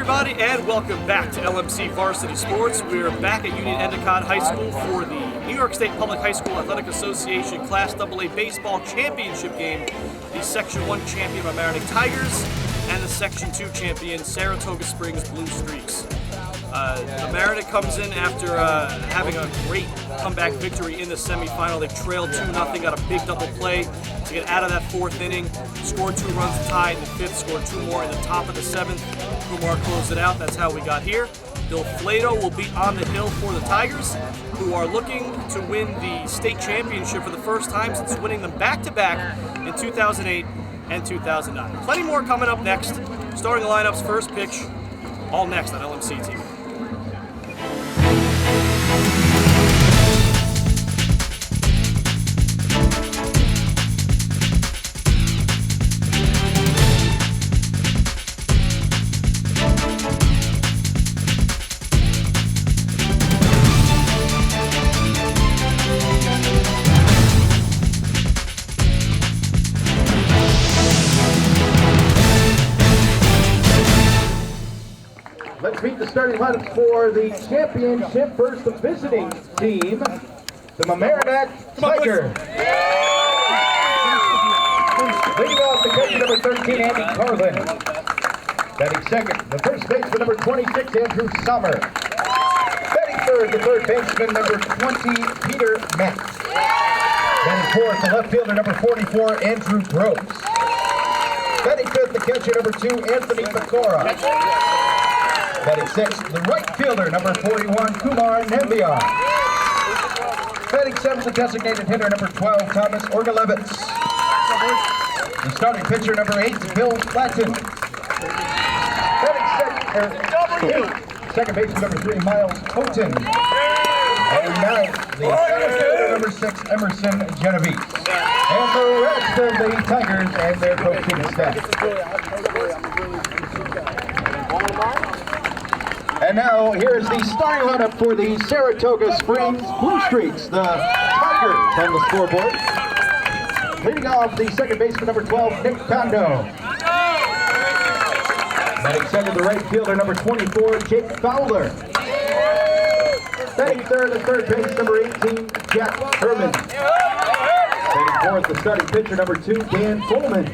everybody, and welcome back to LMC Varsity Sports. We're back at Union Endicott High School for the New York State Public High School Athletic Association Class AA Baseball Championship game. The Section 1 champion Mamaroneck Tigers and the Section 2 champion Saratoga Springs Blue Streaks. Mamaroneck comes in after having a great comeback victory in the semifinal. They trailed 2-0, got a big double play to get out of that fourth inning, scored 2 runs to tie in the fifth, scored 2 more in the top of the seventh. Kumar closed it out. That's how we got here. Bill Flatow will be on the hill for the Tigers, who are looking to win the state championship for the first time since winning them back-to-back in 2008 and 2009. Plenty more coming up next. Starting the lineup's first pitch, all next on LMC-TV. Let's meet the starting lineups for the championship. First, the visiting team, the Mamaroneck Tigers. Leading off the catcher, number 13, Andy Carlin. Batting second, the first baseman, number 26, Andrew Sommer. Batting third, the third baseman, number 20, Peter Mack. Batting fourth, the left fielder, number 44, Andrew Gross. Batting fifth, the catcher, number 2, Anthony Pecora. Batting sixth, the right fielder, number 41, Kumar Nembiar. Batting seventh, the designated hitter, number 12, Thomas Orgalevitz. The starting pitcher, number 8, Bill Flatton. Batting second baseman, number 3, Miles Houghton. And ninth, the center fielder, number 6, Emerson Genovese. And the rest of the Tigers and their coaching staff. And now, here's the starting lineup for the Saratoga Springs Blue Streaks, the Tigers on the scoreboard. Leading off, the second baseman, number 12, Nick Kondo. Batting second, the right fielder, number 24, Jake Fowler. Batting third, the third base, number 18, Jack Herman. Batting fourth, the starting pitcher, number 2, Dan Coleman.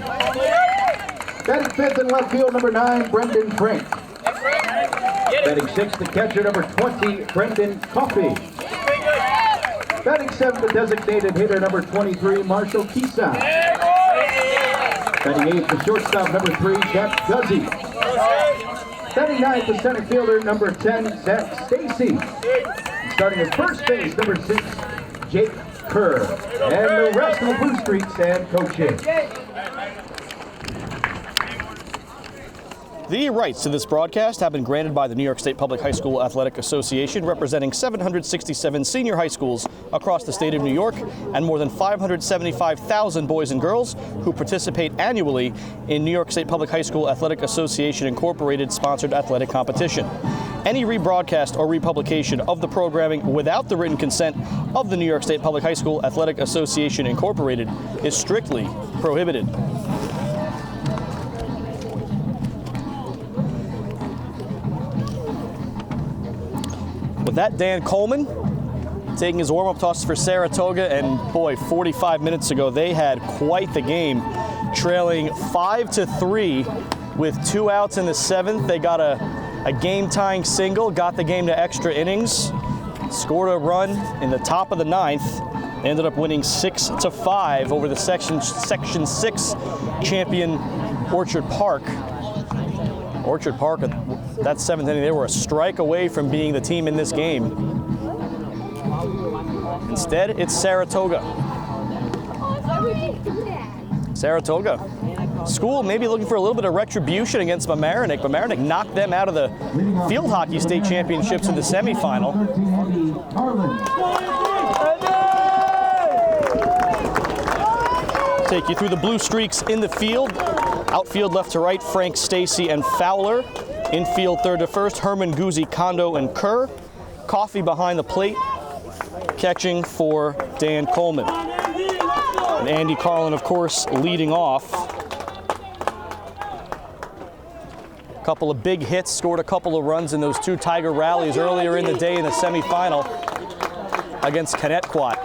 Batting fifth in left field, number 9, Brendan Frank. Batting sixth, the catcher, number 20, Brendan Coffey. Batting seventh, the designated hitter, number 23, Marshall Kisa. Batting eighth, the shortstop, number 3, Jeff Guzzi. Batting ninth, the center fielder, number 10, Zach Stacy. Starting at first base, number 6, Jake Kerr. And the rest of the Blue Streaks and coaching. The rights to this broadcast have been granted by the New York State Public High School Athletic Association, representing 767 senior high schools across the state of New York and more than 575,000 boys and girls who participate annually in New York State Public High School Athletic Association Incorporated sponsored athletic competition. Any rebroadcast or republication of the programming without the written consent of the New York State Public High School Athletic Association Incorporated is strictly prohibited. With that, Dan Coleman taking his warm-up tosses for Saratoga, and boy, 45 minutes ago they had quite the game, trailing 5-3 with 2 outs in the seventh. They got a game-tying single, got the game to extra innings, scored a run in the top of the ninth, ended up winning 6-5 over the Section 6 champion Orchard Park. Orchard Park, that seventh inning, they were a strike away from being the team in this game. Instead, it's Saratoga. Saratoga. School maybe looking for a little bit of retribution against Mamaroneck. Mamaroneck knocked them out of the field hockey state championships in the semifinal. Take you through the Blue Streaks in the field. Outfield left to right, Frank, Stacy, and Fowler. Infield third to first, Herman, Guzzi, Kondo, and Kerr. Coffey behind the plate, catching for Dan Coleman. And Andy Carlin, of course, leading off. couple of big hits, scored a couple of runs in those 2 Tiger rallies earlier in the day in the semifinal against Connecticut.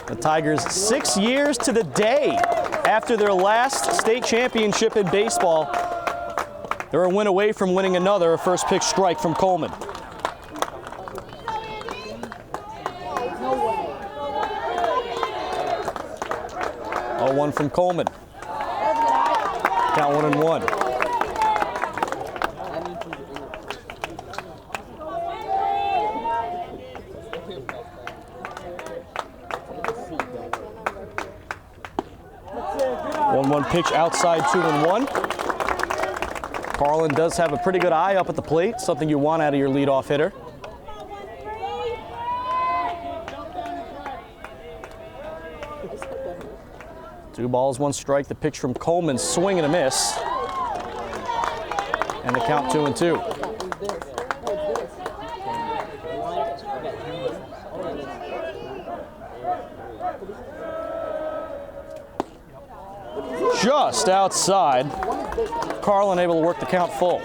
The Tigers 6 years to the day after their last state championship in baseball. They're a win away from winning another, a first pitch strike from Coleman. 0-1 from Coleman. Count 1-1. One pitch outside, 2-1. Carlin does have a pretty good eye up at the plate, something you want out of your leadoff hitter. Two balls, one strike. The pitch from Coleman, swing and a miss. And the count 2-2. Just outside. Carlin able to work the count full.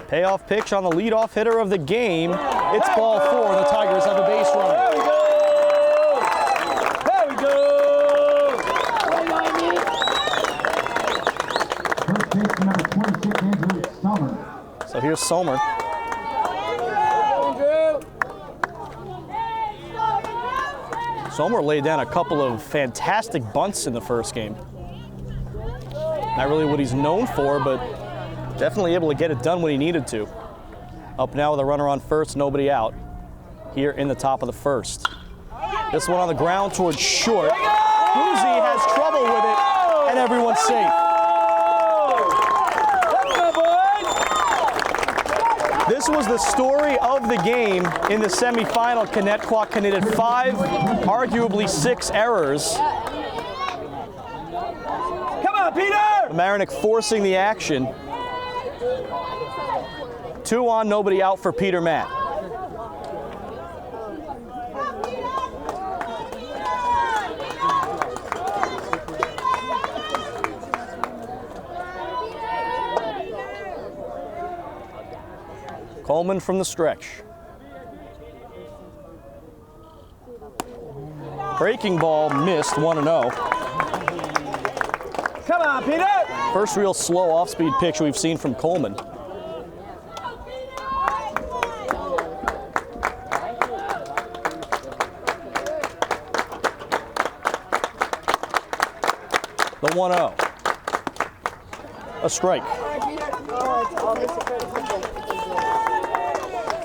Payoff pitch on the leadoff hitter of the game. It's ball 4. The Tigers have a base runner. There we go! First baseman number 26, Andrew Sommer. So here's Sommer. Sommer laid down a couple of fantastic bunts in the first game. Not really what he's known for, but definitely able to get it done when he needed to. Up now with a runner on first, nobody out. Here in the top of the first. This one on the ground towards short. Boozy has trouble with it, and everyone's safe. This was the story of the game in the semifinal. Connecticut committed 5, arguably 6 errors. Come on, Peter! Mamaroneck forcing the action. 2 on, nobody out for Peter Matt. Coleman from the stretch. Breaking ball missed, 1-0. Come on, Peter! First real slow off-speed pitch we've seen from Coleman. The 1-0. A strike.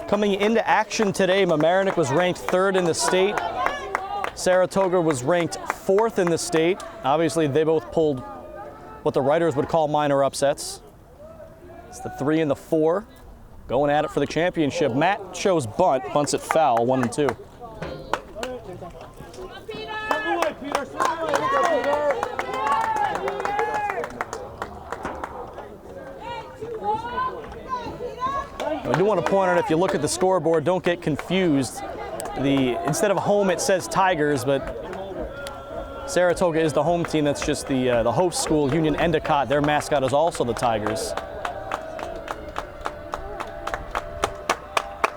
Coming into action today, Mamaroneck was ranked 3rd in the state. Saratoga was ranked 4th in the state. Obviously, they both pulled what the writers would call minor upsets. It's the 3 and the 4 going at it for the championship. Matt shows bunt, bunts it foul, 1-2. I do want to point out, if you look at the scoreboard, don't get confused. Instead of home, it says Tigers, but Saratoga is the home team. That's just the host school, Union Endicott. Their mascot is also the Tigers.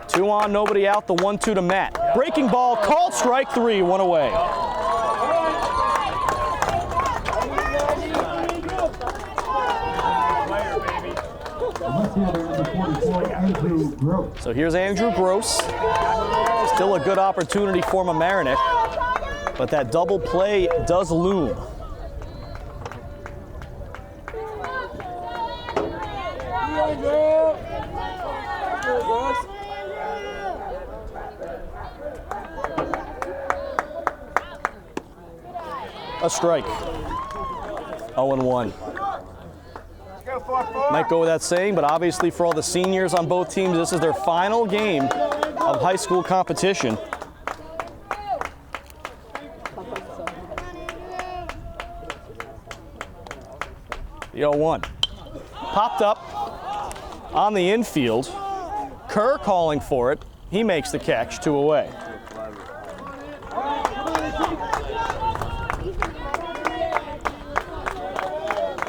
2 on, nobody out. The 1-2 to Matt. Breaking ball, called strike 3, 1 away. So here's Andrew Gross. Still a good opportunity for Mamaroneck, but that double play does loom. A strike. 0-1. Might go without saying, but obviously for all the seniors on both teams, this is their final game of high school competition. The 0-1. Popped up on the infield. Kerr calling for it. He makes the catch, 2 away.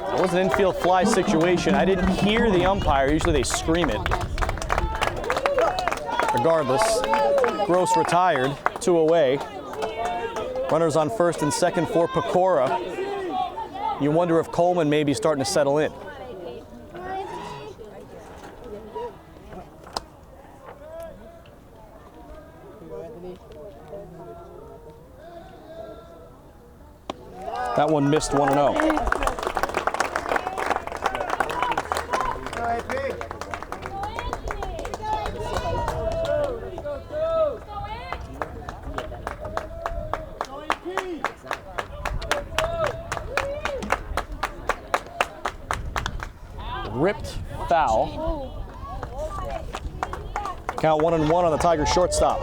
It was an infield fly situation. I didn't hear the umpire. Usually they scream it. Regardless, Gross retired, 2 away. Runners on first and second for Pecora. You wonder if Coleman may be starting to settle in. That one missed 1-0. Ripped foul. Count 1-1 on the Tigers shortstop.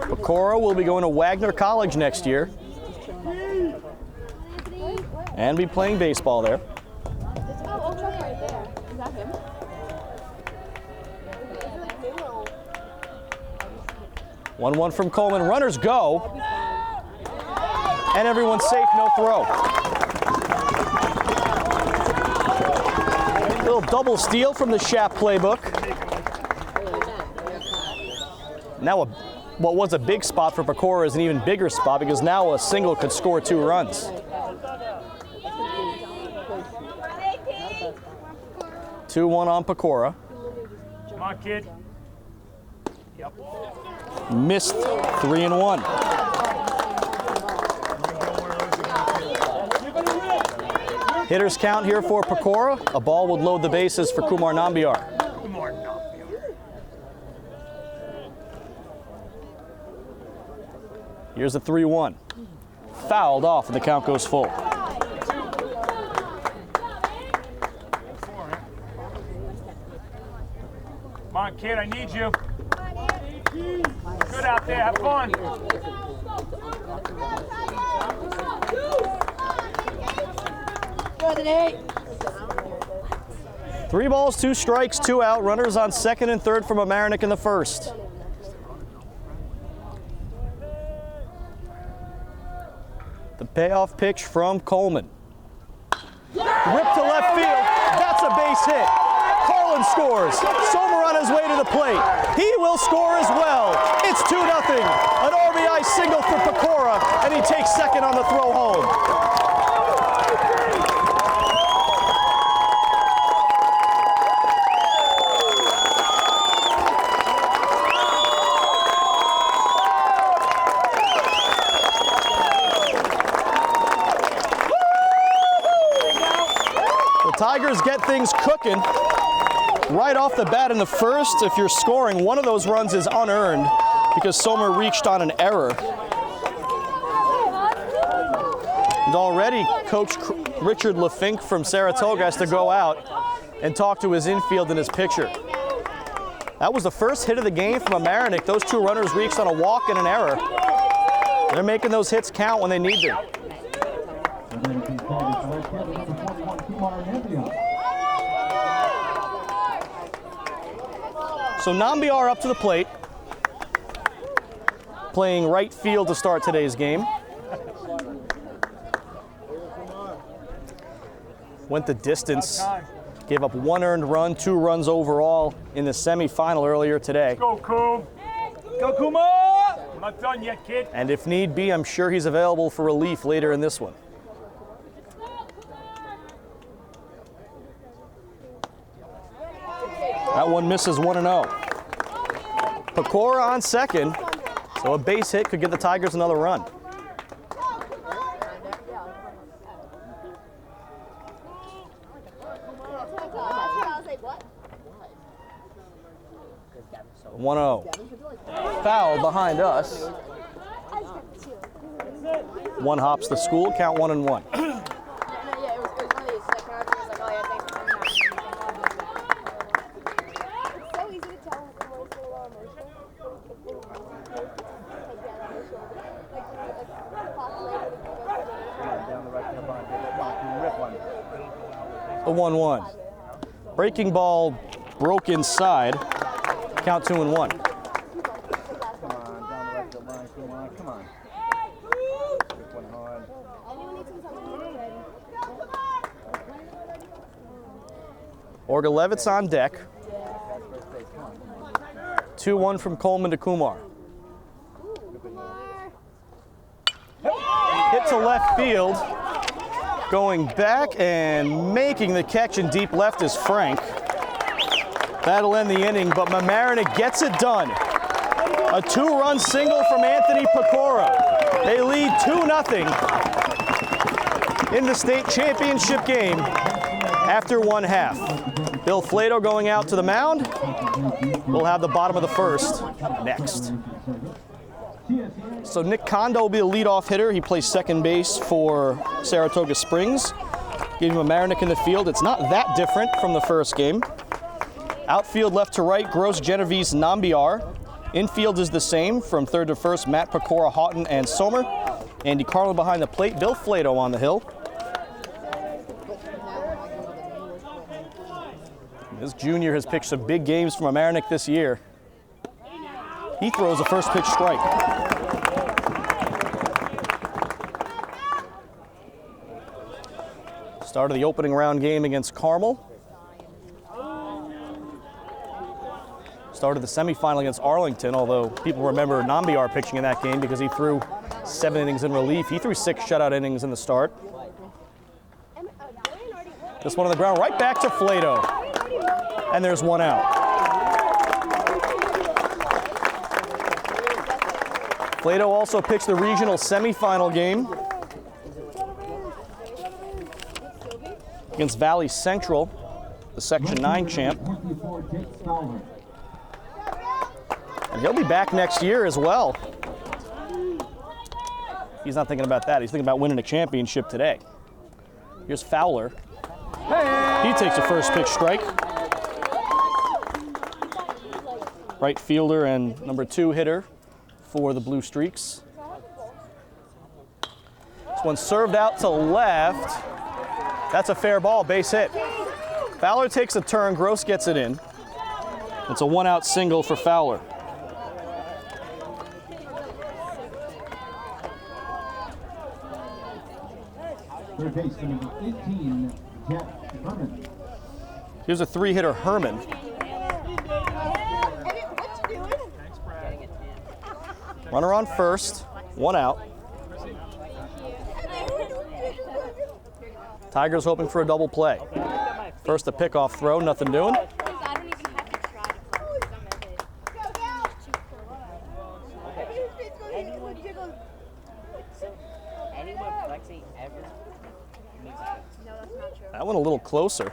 Pecora will be going to Wagner College next year and be playing baseball there. 1-1 from Coleman. Runners go. And everyone's safe, no throw. Little double steal from the Shap playbook. Now what was a big spot for Pecora is an even bigger spot because now a single could score 2 runs. 2-1 on Pecora. Come on, kid. Yep. Missed 3-1. Hitters count here for Pecora. A ball would load the bases for Kumar Nambiar. Here's a 3-1. Fouled off and the count goes full. Come on, kid, I need you. Good out there, have fun. 3 balls, 2 strikes, 2 out. Runners on second and third from Mamaroneck in the first. The payoff pitch from Coleman. Ripped to left field. That's a base hit. Coleman scores. Sommer on his way to the plate. He will score as well. It's 2-0. An RBI single for Pecora, and he takes second on the throw home. Tigers get things cooking right off the bat in the first. If you're scoring, one of those runs is unearned because Sommer reached on an error. And already Coach Richard LaFink from Saratoga has to go out and talk to his infield and his pitcher. That was the first hit of the game from Mamaroneck. Those 2 runners reached on a walk and an error. They're making those hits count when they need them. So Nambiar up to the plate, playing right field to start today's game. Went the distance, gave up 1 earned run, 2 runs overall in the semifinal earlier today. Go, Coom. Go, Kuma! I'm not done yet, kid. And if need be, I'm sure he's available for relief later in this one. That one misses 1-0. Pecora on second, so a base hit could give the Tigers another run. (1-0). Foul behind us. 1 hops the school, count 1-1. The 1-1. Breaking ball broke inside. Count 2-1. Come on, down the left of the line. Come on, come on. Good one hard. Orgalevitz on deck. 2-1 from Coleman to Kumar. Hit to left field. Going back and making the catch in deep left is Frank. That'll end the inning, but Mamaroneck gets it done. A 2-run single from Anthony Pecora. They lead 2-0 in the state championship game after 1/2. Bill Flatow going out to the mound. We'll have the bottom of the first next. So Nick Kondo will be the leadoff hitter. He plays second base for Saratoga Springs. Giving Mamaroneck in the field. It's not that different from the first game. Outfield left to right, Gross, Genovese, Nambiar. Infield is the same from third to first, Matt, Pecora, Houghton, and Sommer. Andy Carlin behind the plate, Bill Flatow on the hill. This junior has pitched some big games for Mamaroneck this year. He throws a first pitch strike. Start of the opening round game against Carmel. Start of the semifinal against Arlington, although people remember Nambiar pitching in that game because he threw 7 innings in relief. He threw 6 shutout innings in the start. This one on the ground, right back to Flatow. And there's one out. Flatow also pitched the regional semifinal game against Valley Central, the Section 9 champ. And he'll be back next year as well. He's not thinking about that. He's thinking about winning a championship today. Here's Fowler. He takes a first pitch strike. Right fielder and number 2 hitter for the Blue Streaks. This one served out to left. That's a fair ball, base hit. Fowler takes a turn, Gross gets it in. It's a 1-out single for Fowler. Third baseman number 18, Jack Herman. Here's a 3-hitter, Herman. Runner on first, 1 out. Tigers hoping for a double play. First a pickoff throw, nothing doing. That one a little closer.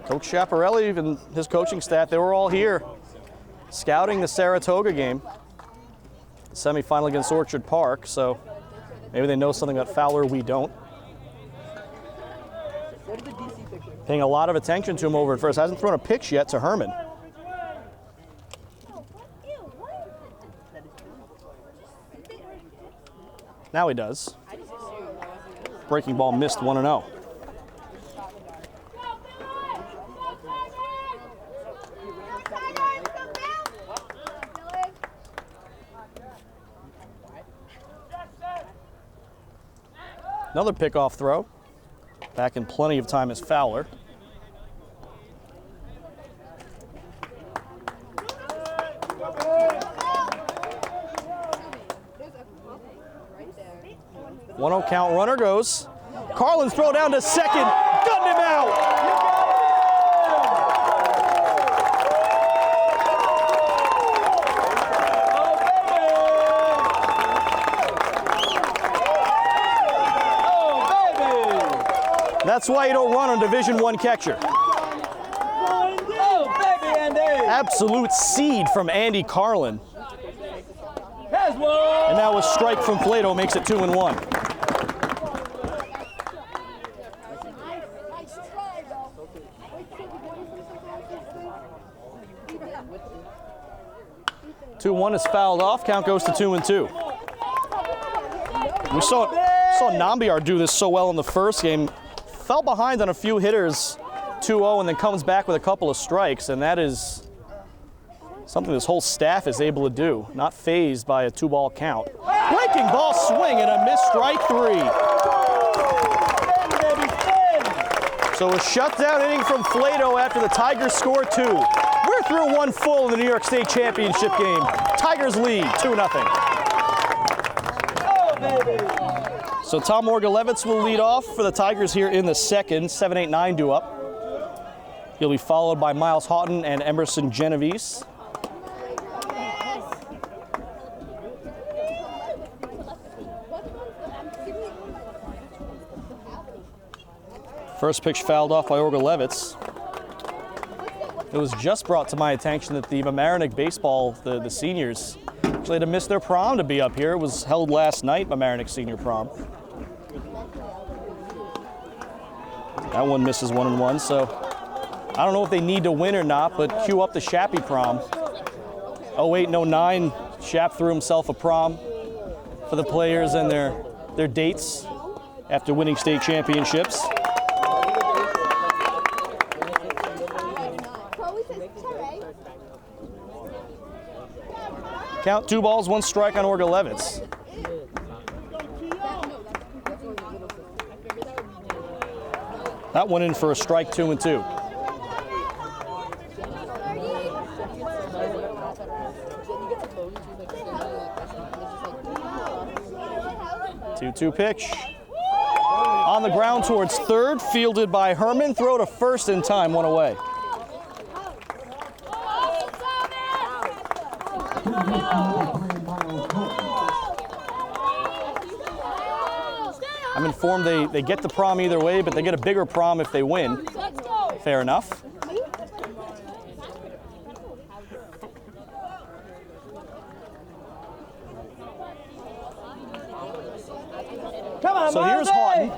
Coach Chiapparelli and his coaching staff, they were all here scouting the Saratoga game, the semifinal against Orchard Park, so maybe they know something about Fowler we don't. Paying a lot of attention to him over at first. Hasn't thrown a pitch yet to Herman. Now he does. Breaking ball missed, 1-0. Another pickoff throw. Back in plenty of time is Fowler. One 1-0 count, runner goes. Carlin's throw down to second, gunned him out. That's why you don't run on Division I catcher. Absolute seed from Andy Carlin. And now a strike from Flatow makes it 2-1. Two-1 is fouled off. Count goes to 2-2. We saw Nambiar do this so well in the first game. fell behind on a few hitters, 2-0, and then comes back with a couple of strikes, and that is something this whole staff is able to do, not fazed by a 2-ball count. Breaking ball swing and a missed strike 3. So a shutdown inning from Flatow after the Tigers score 2. We're through 1 full in the New York State Championship game. Tigers lead 2-0. So Tom Orgalevitz will lead off for the Tigers here in the second. 7-8-9 due up. He'll be followed by Miles Houghton and Emerson Genovese. First pitch fouled off by Orgalevitz. It was just brought to my attention that the Mamaroneck baseball, the seniors, actually had to miss their prom to be up here. It was held last night, Mamaroneck senior prom. That one misses 1-1, so I don't know if they need to win or not, but cue up the Shappy prom. 08 and 09, Shapp threw himself a prom for the players and their dates after winning state championships. Count 2 balls, 1 strike on Orgalevitz. That one in for a strike, 2-2. Two pitch. On the ground towards third, fielded by Herman. Throw to first in time, 1 away. I'm informed they get the prom either way, but they get a bigger prom if they win. Fair enough. Come on, so here's Houghton.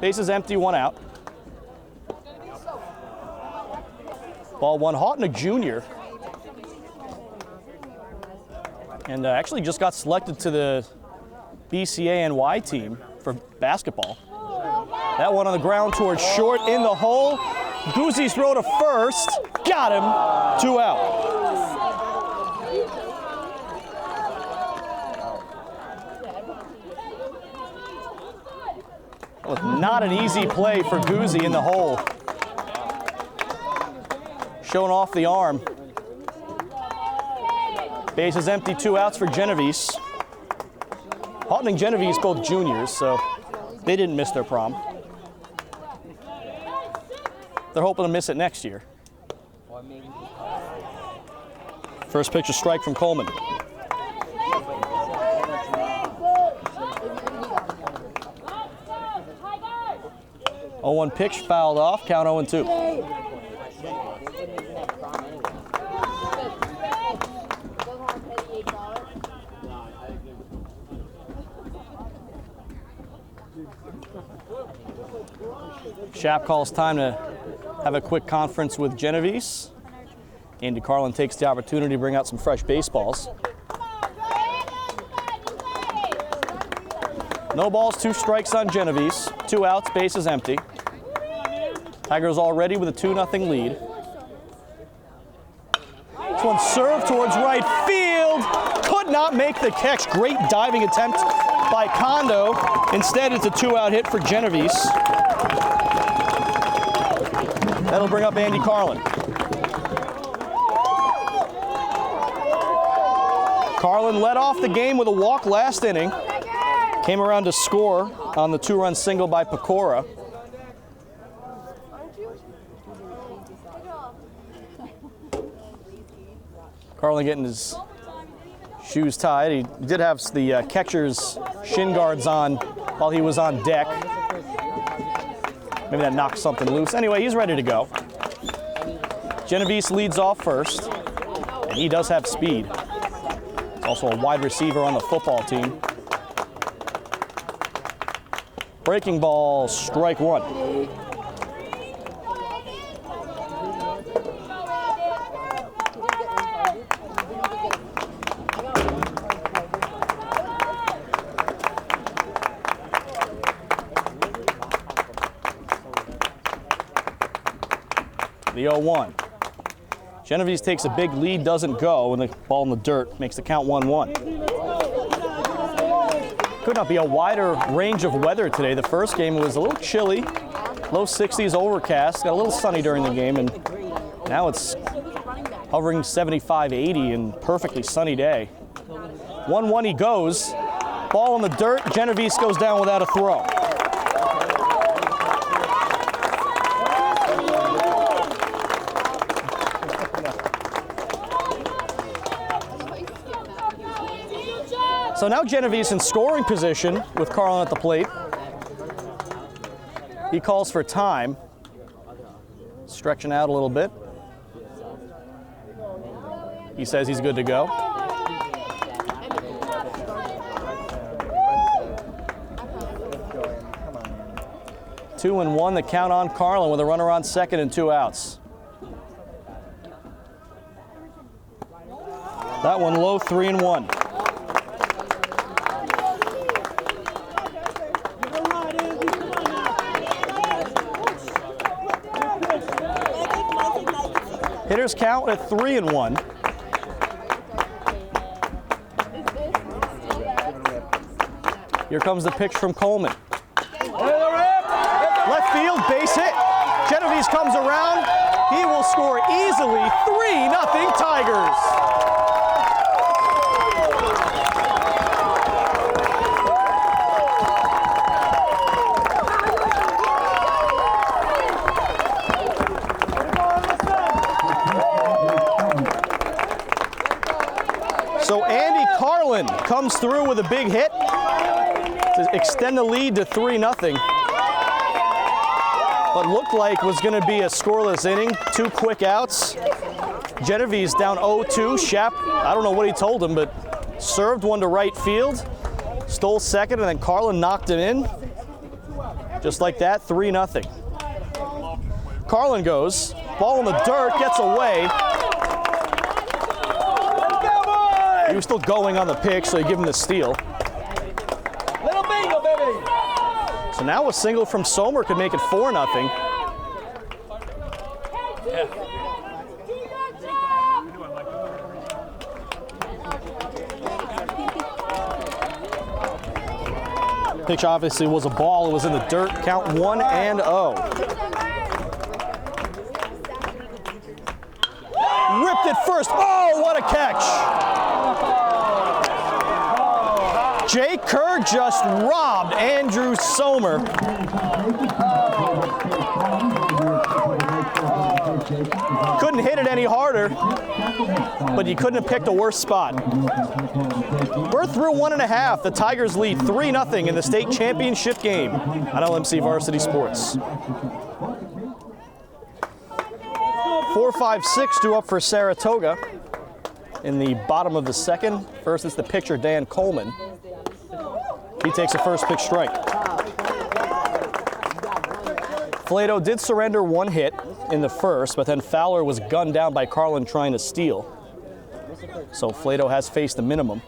Base is empty, 1 out. Ball 1. Houghton, a junior. And actually just got selected to the BCA-NY team for basketball. That one on the ground towards short, in the hole. Guzzi's throw to first. Got him. 2 out. That was not an easy play for Guzzi in the hole. Showing off the arm. Base is empty, 2 outs for Genovese. Houghton and Genovese both juniors, so they didn't miss their prom. They're hoping to miss it next year. First pitch, a strike from Coleman. Oh, 1 pitch fouled off, count 0-2. Shapp calls time to have a quick conference with Genovese. Andy Carlin takes the opportunity to bring out some fresh baseballs. No balls, 2 strikes on Genovese. 2 outs, base is empty. Tigers already with a 2-0 lead. This one served towards right field. Could not make the catch. Great diving attempt by Kondo. Instead, it's a 2-out hit for Genovese. That'll bring up Andy Carlin. Carlin led off the game with a walk last inning. Came around to score on the 2-run single by Pecora. Carlin getting his shoes tied. He did have the catcher's shin guards on while he was on deck. Maybe that knocked something loose. Anyway, he's ready to go. Genovese leads off first, and he does have speed. He's also a wide receiver on the football team. Breaking ball, strike 1. the 0-1. Genovese takes a big lead, doesn't go, and the ball in the dirt makes the count 1-1. Could not be a wider range of weather today. The first game was a little chilly, low 60s, overcast, got a little sunny during the game, and now it's hovering 75, 80, and perfectly sunny day. 1-1 he goes. Ball in the dirt. Genovese goes down without a throw. So now Genovese in scoring position with Carlin at the plate. He calls for time. Stretching out a little bit. He says he's good to go. Two and one, the count on Carlin with a runner on second and 2 outs. That one low, 3-1. Hitters count at 3-1. Here comes the pitch from Coleman. Left field, base hit. Genovese comes around. He will score easily. 3-0 Tigers. So Andy Carlin comes through with a big hit to extend the lead to 3-0. But looked like was going to be a scoreless inning. 2 quick outs. Genovese down 0-2. Shap, I don't know what he told him, but served one to right field, stole second, and then Carlin knocked him in. Just like that, 3-0. Carlin goes, ball in the dirt, gets away. He was still going on the pitch, so he gave him the steal. Little bingo, baby. So now a single from Sommer could make it 4-0. Pitch obviously was a ball. It was in the dirt. Count 1-0. Ripped it first. Oh, what a catch. Jay Kerr just robbed Andrew Sommer. Couldn't hit it any harder, but you couldn't have picked a worse spot. We're through 1.5. The Tigers lead 3-0 in the state championship game on LMC Varsity Sports. 4-5-6 due up for Saratoga in the bottom of the second. First, it's the pitcher, Dan Coleman. He takes a first pitch strike. Flatow did surrender 1 hit in the first, but then Fowler was gunned down by Carlin trying to steal. So Flatow has faced the minimum.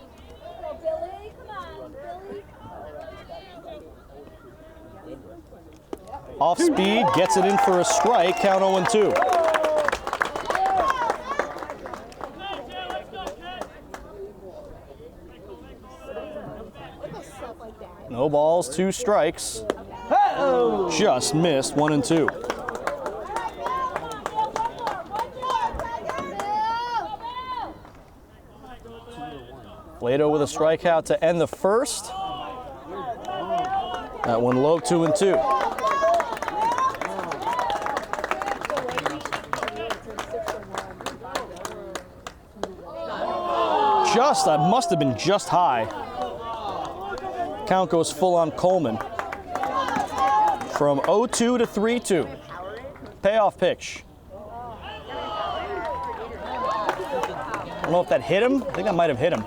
Off speed, gets it in for a strike, count 0-2. No balls, 2 strikes. Just missed, 1-2. Flatow with a strikeout to end the first. That one low, 2-2. That must have been just high. Count goes full on Coleman. From 0-2 to 3-2. Payoff pitch. I don't know if that hit him. I think that might have hit him.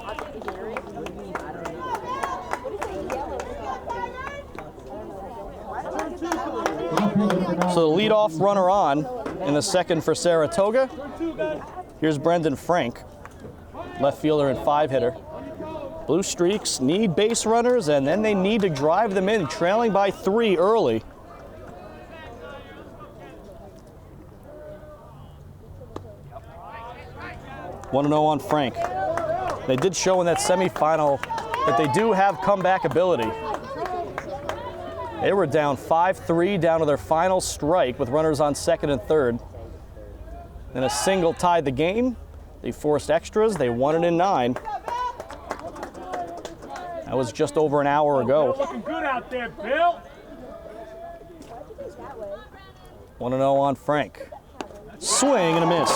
So the leadoff runner on in the second for Saratoga. Here's Brendan Frank, left fielder and 5-hitter. Blue Streaks need base runners, and then they need to drive them in, trailing by 3 early. 1-0 on Frank. They did show in that semifinal that they do have comeback ability. They were down 5-3 down to their final strike with runners on second and third. Then a single tied the game. They forced extras. They won it in 9. That was just over an hour ago. Looking good out there, Bill. 1-0 on Frank. Swing and a miss.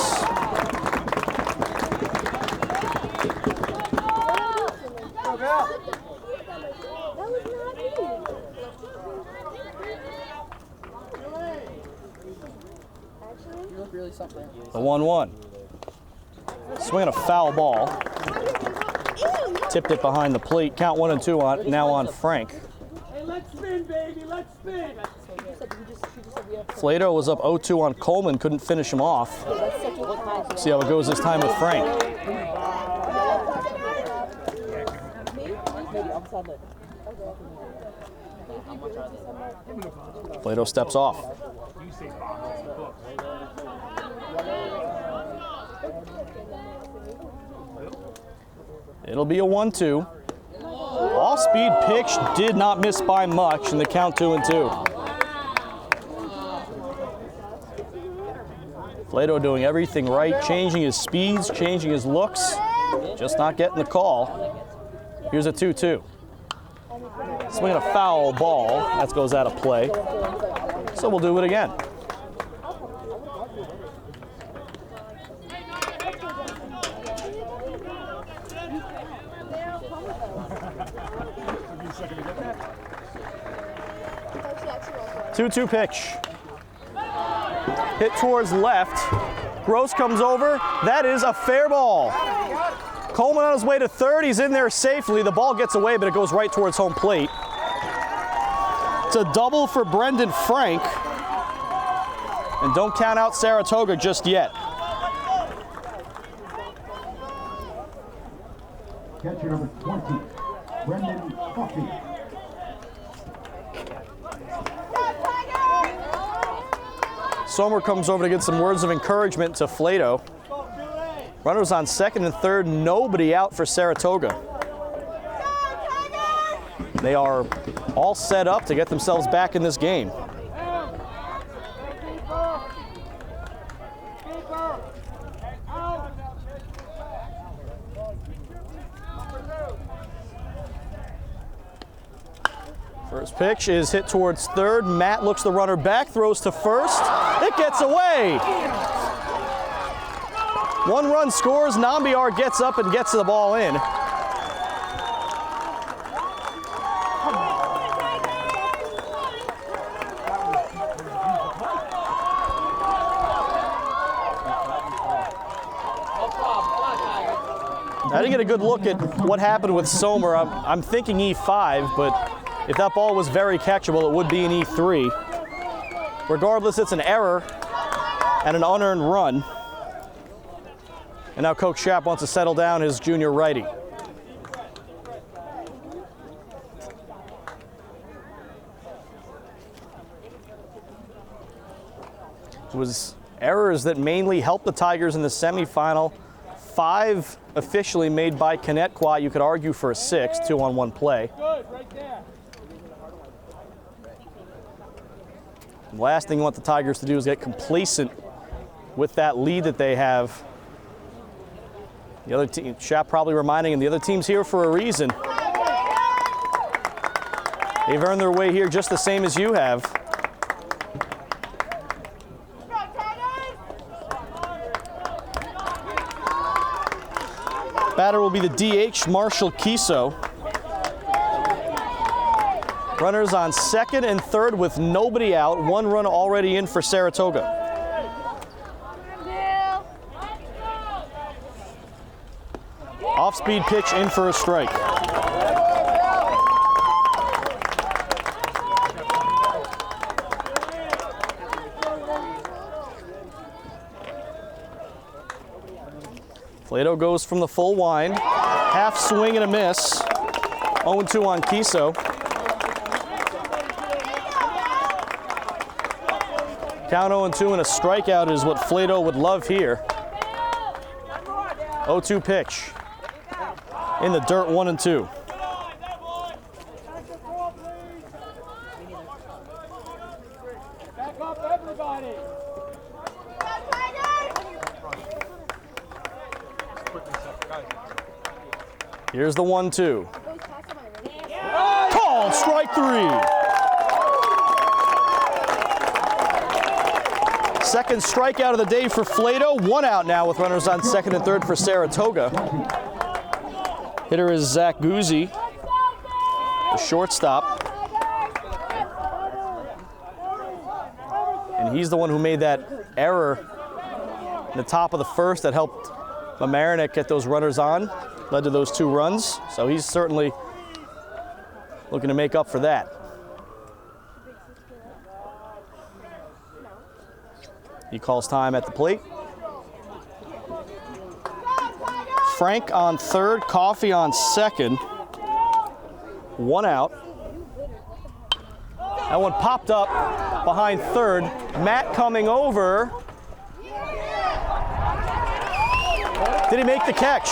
The 1-1. Swinging a foul ball. Tipped it behind the plate. Count 1 and 2 on now on Frank. Hey, let's spin, baby. Let's spin. Flatow was up 0-2 on Coleman. Couldn't finish him off. See how it goes this time with Frank. Flatow steps off. It'll be a 1-2. Off-speed pitch did not miss by much, and the count 2-2. Flatow doing everything right, changing his speeds, changing his looks, just not getting the call. Here's a 2-2. Swinging a foul ball, that goes out of play. So we'll do it again. Two-two pitch. Hit towards left. Gross comes over. That is a fair ball. Coleman on his way to third. He's in there safely. The ball gets away, but it goes right towards home plate. It's a double for Brendan Frank. And don't count out Saratoga just yet. Catcher number 20, Brendan Coffey. Sommer comes over to get some words of encouragement to Flatow. Runners on second and third, nobody out for Saratoga. They are all set up to get themselves back in this game. First pitch is hit towards third. Matt looks the runner back, throws to first. It gets away. 1 run scores. Nambiar gets up and gets the ball in. I didn't get a good look at what happened with Sommer. I'm thinking E5, but if that ball was very catchable, it would be an E3. Regardless, it's an error and an unearned run. And now Coach Schaap wants to settle down his junior righty. It was errors that mainly helped the Tigers in the semifinal. 5 officially made by Connetquot. You could argue for a 6, 2-on-1 play. Good, right there. The last thing you want the Tigers to do is get complacent with that lead that they have. The other team, Schaap probably reminding him, the other team's here for a reason. They've earned their way here just the same as you have. Batter will be the DH, Marshall Kiso. Runners on second and third with nobody out. 1 run already in for Saratoga. Off-speed pitch in for a strike. Flatow goes from the full wind. Half swing and a miss. 0-2 on Kiso. Count 0-2 and a strikeout is what Flatow would love here. 0-2 pitch. In the dirt, 1-2. Back up, everybody. Here's the 1-2. Called strike 3. Second strikeout of the day for Flatow. 1 out now with runners on second and third for Saratoga. Hitter is Zach Guzzi, the shortstop. And he's the one who made that error in the top of the first that helped Mamaroneck get those runners on, led to those 2 runs. So he's certainly looking to make up for that. He calls time at the plate. Frank on third, Coffey on second. 1 out. That one popped up behind third. Matt coming over. Did he make the catch?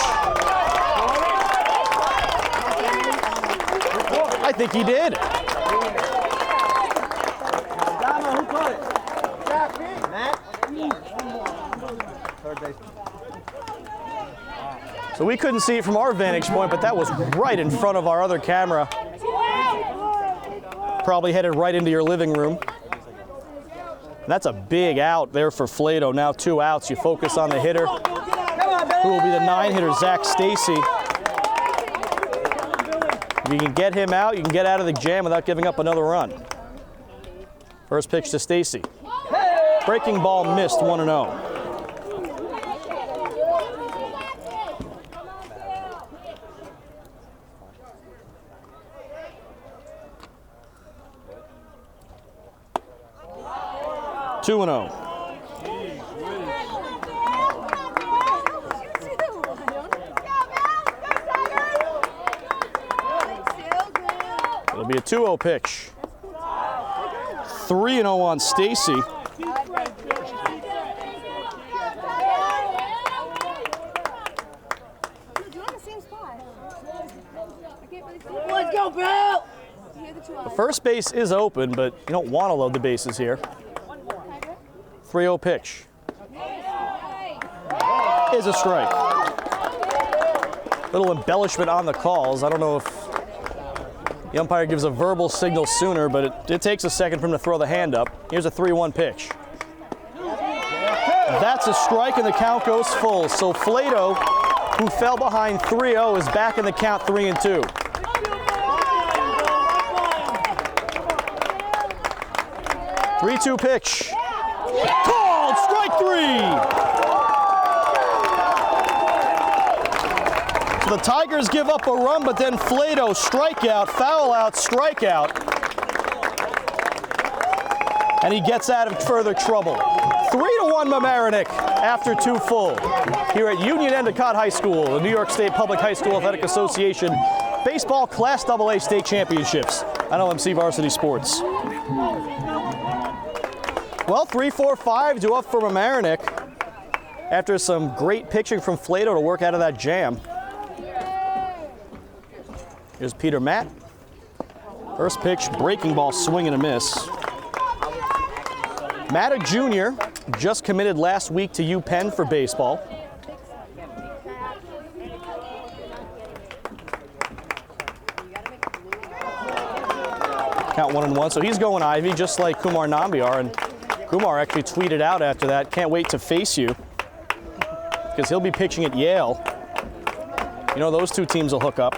I think he did. Who caught it? Matt? Third base. So we couldn't see it from our vantage point, but that was right in front of our other camera. Probably headed right into your living room. And that's a big out there for Flatow. Now 2 outs. You focus on the hitter, who will be the 9 hitter, Zach Stacy. If you can get him out, you can get out of the jam without giving up another run. First pitch to Stacy. Breaking ball missed, 1-0. Two and 0. It'll be a 2-0 pitch. 3-0 on Stacy. Let's go, Bill! The first base is open, but you don't want to load the bases here. 3-0 pitch. Is a strike. Little embellishment on the calls. I don't know if the umpire gives a verbal signal sooner, but it takes a second for him to throw the hand up. Here's a 3-1 pitch. That's a strike and the count goes full. So Flatow, who fell behind 3-0, is back in the count 3-2. Three-two pitch. Called strike 3. So the Tigers give up a run, but then Flatow strikeout, foul out, strikeout. And he gets out of further trouble. 3-1 Mamaroneck after 2 full. Here at Union Endicott High School, the New York State Public High School Athletic Association Baseball Class AA State Championships on LMC Varsity Sports. Well, 3-4-5 due up for Mamaroneck after some great pitching from Flatow to work out of that jam. Here's Peter Matt. First pitch, breaking ball, swing and a miss. Matt, a junior, just committed last week to UPenn for baseball. Count 1-1, so he's going Ivy just like Kumar Nambiar, and Kumar actually tweeted out after that, "Can't wait to face you," because he'll be pitching at Yale. You know, those 2 teams will hook up.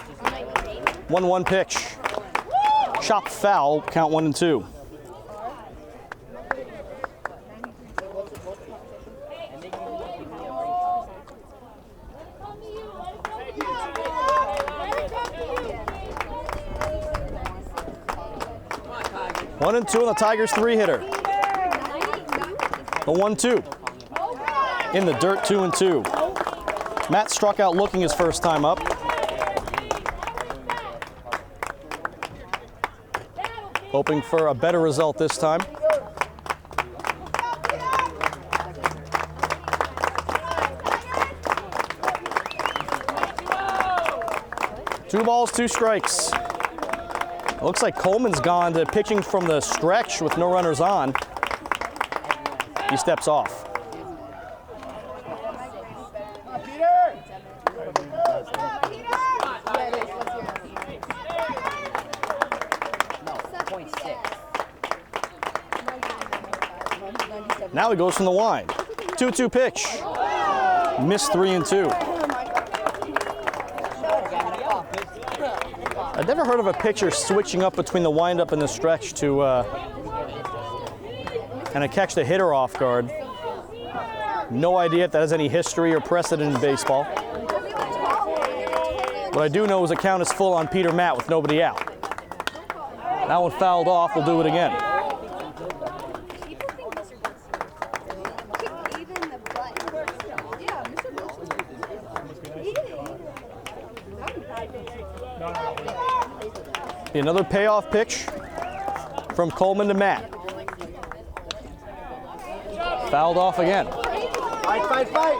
1-1 pitch. Chop foul, count 1-2. One and 2 on the Tigers' 3-hitter. The 1-2. In the dirt, 2-2. Matt struck out looking his first time up. Hoping for a better result this time. 2 balls, 2 strikes. It looks like Coleman's gone to pitching from the stretch with no runners on. He steps off. Now he goes from the wind. 2-2 pitch. Missed 3-2. I've never heard of a pitcher switching up between the windup and the stretch to kind of catch the hitter off guard. No idea if that has any history or precedent in baseball. What I do know is the count is full on Peter Matt with nobody out. That one fouled off. We'll do it again. Another payoff pitch from Coleman to Matt. Fouled off again. Fight, fight, fight.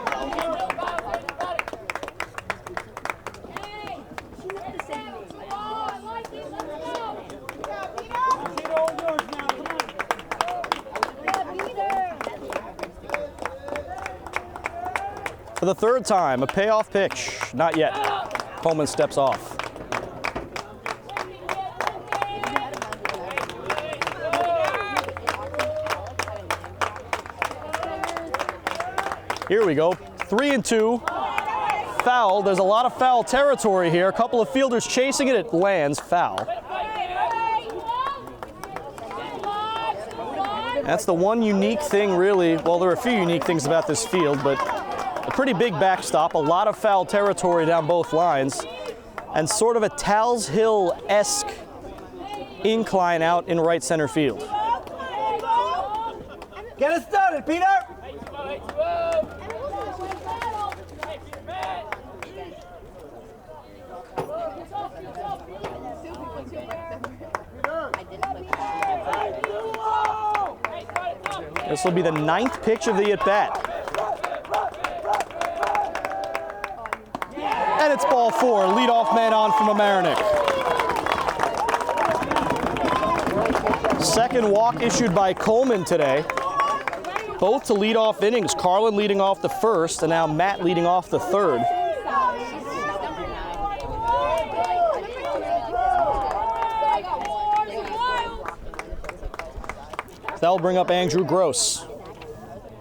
For the 3rd time, a payoff pitch. Not yet. Coleman steps off. Here we go, 3-2, foul. There's a lot of foul territory here. A couple of fielders chasing it, it lands foul. That's the one unique thing really, well there are a few unique things about this field, but a pretty big backstop, a lot of foul territory down both lines, and sort of a Tal's Hill-esque incline out in right center field. Get it started, Peter! This will be the 9th pitch of the at-bat. And it's ball 4, leadoff man on from Mamaroneck. Second walk issued by Coleman today. Both to lead off innings. Carlin leading off the 1st, and now Matt leading off the 3rd. That'll bring up Andrew Gross.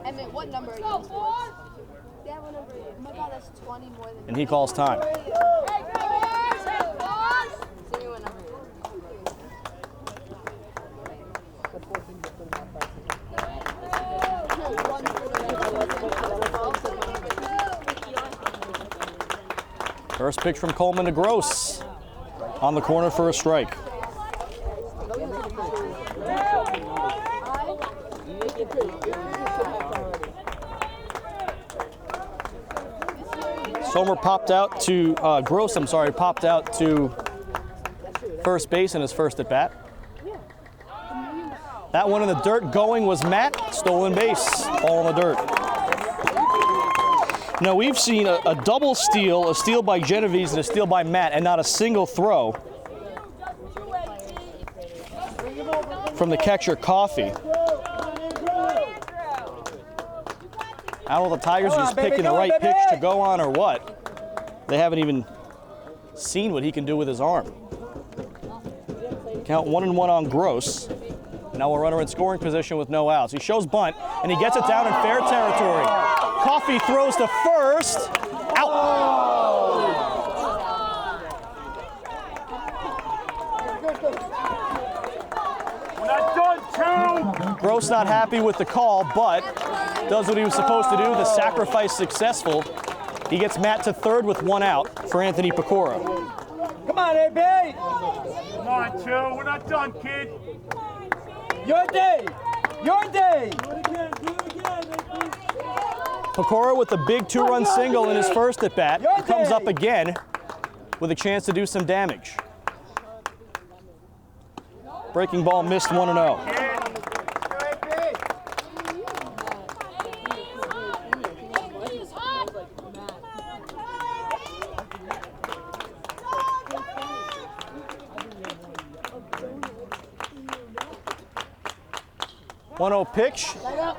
Emmett, what number are you? Yeah, what number are you? Oh my God, that's 20 more than. And he calls time. Say what number First pitch from Coleman to Gross. On the corner for a strike. Sommer popped out to, Gross, popped out to first base in his first at bat. That one in the dirt going was Matt, stolen base, all in the dirt. Now we've seen a double steal, a steal by Genovese and a steal by Matt, and not a single throw from the catcher Coffey. I don't know if the Tigers are just picking the right pitch to go on or what. They haven't even seen what he can do with his arm. Count 1-1 on Gross. Now a runner in scoring position with no outs. He shows bunt, and he gets it down in fair territory. Coffey throws to first. Out. We're not done, 2. Gross not happy with the call, but does what he was supposed to do. The sacrifice successful. He gets Matt to third with 1 out for Anthony Pecora. Come on, AB! Come on, 2. We're not done, kid. Your day! Your day! Do it again, Pecora with a big 2-run single in his first at bat. Comes up again with a chance to do some damage. Breaking ball missed 1-0. 1-0 pitch,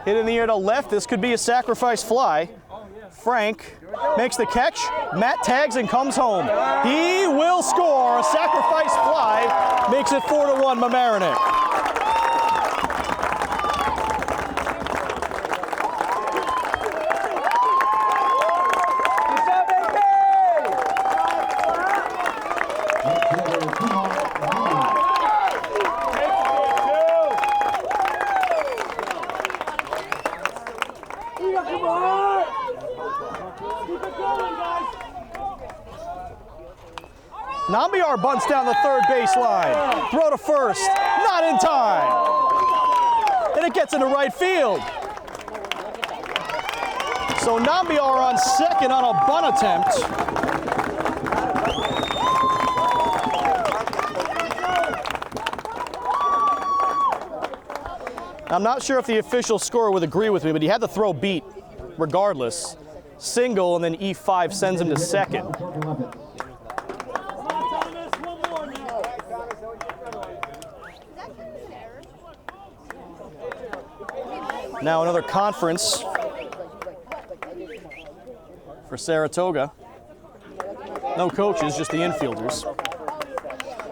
hit in the air to left. This could be a sacrifice fly. Frank makes the catch. Matt tags and comes home. He will score. A sacrifice fly makes it 4-1 Mamaroneck. Nambiar bunts down the third baseline. Throw to first, not in time. And it gets into right field. So Nambiar on second on a bunt attempt. I'm not sure if the official scorer would agree with me, but he had the throw beat regardless. Single, and then E5 sends him to second. Now another conference for Saratoga. No coaches, just the infielders.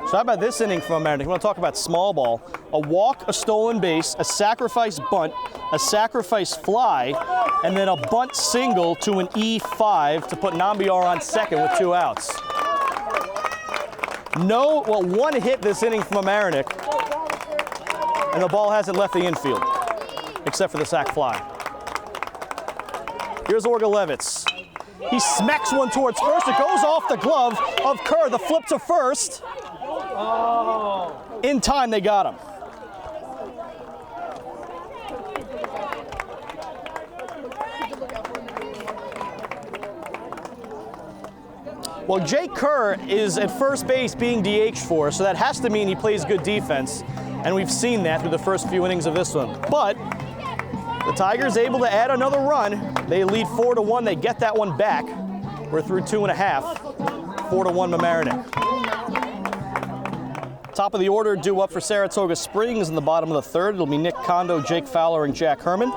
So how about this inning from Mamaroneck? We want to talk about small ball. A walk, a stolen base, a sacrifice bunt, a sacrifice fly, and then a bunt single to an E5 to put Nambiar on second with 2 outs. One hit this inning from Mamaroneck, and the ball hasn't left the infield, except for the sac fly. Here's Orgalevitz. He smacks one towards first. It goes off the glove of Kerr. The flip to first. In time, they got him. Well, Jake Kerr is at first base being DH'd for, so that has to mean he plays good defense, and we've seen that through the first few innings of this one. But the Tigers able to add another run. They lead 4-1. They get that one back. We're through 2.5. 4-1 Mamaroneck. Top of the order due up for Saratoga Springs in the bottom of the third. It'll be Nick Kondo, Jake Fowler, and Jack Herman.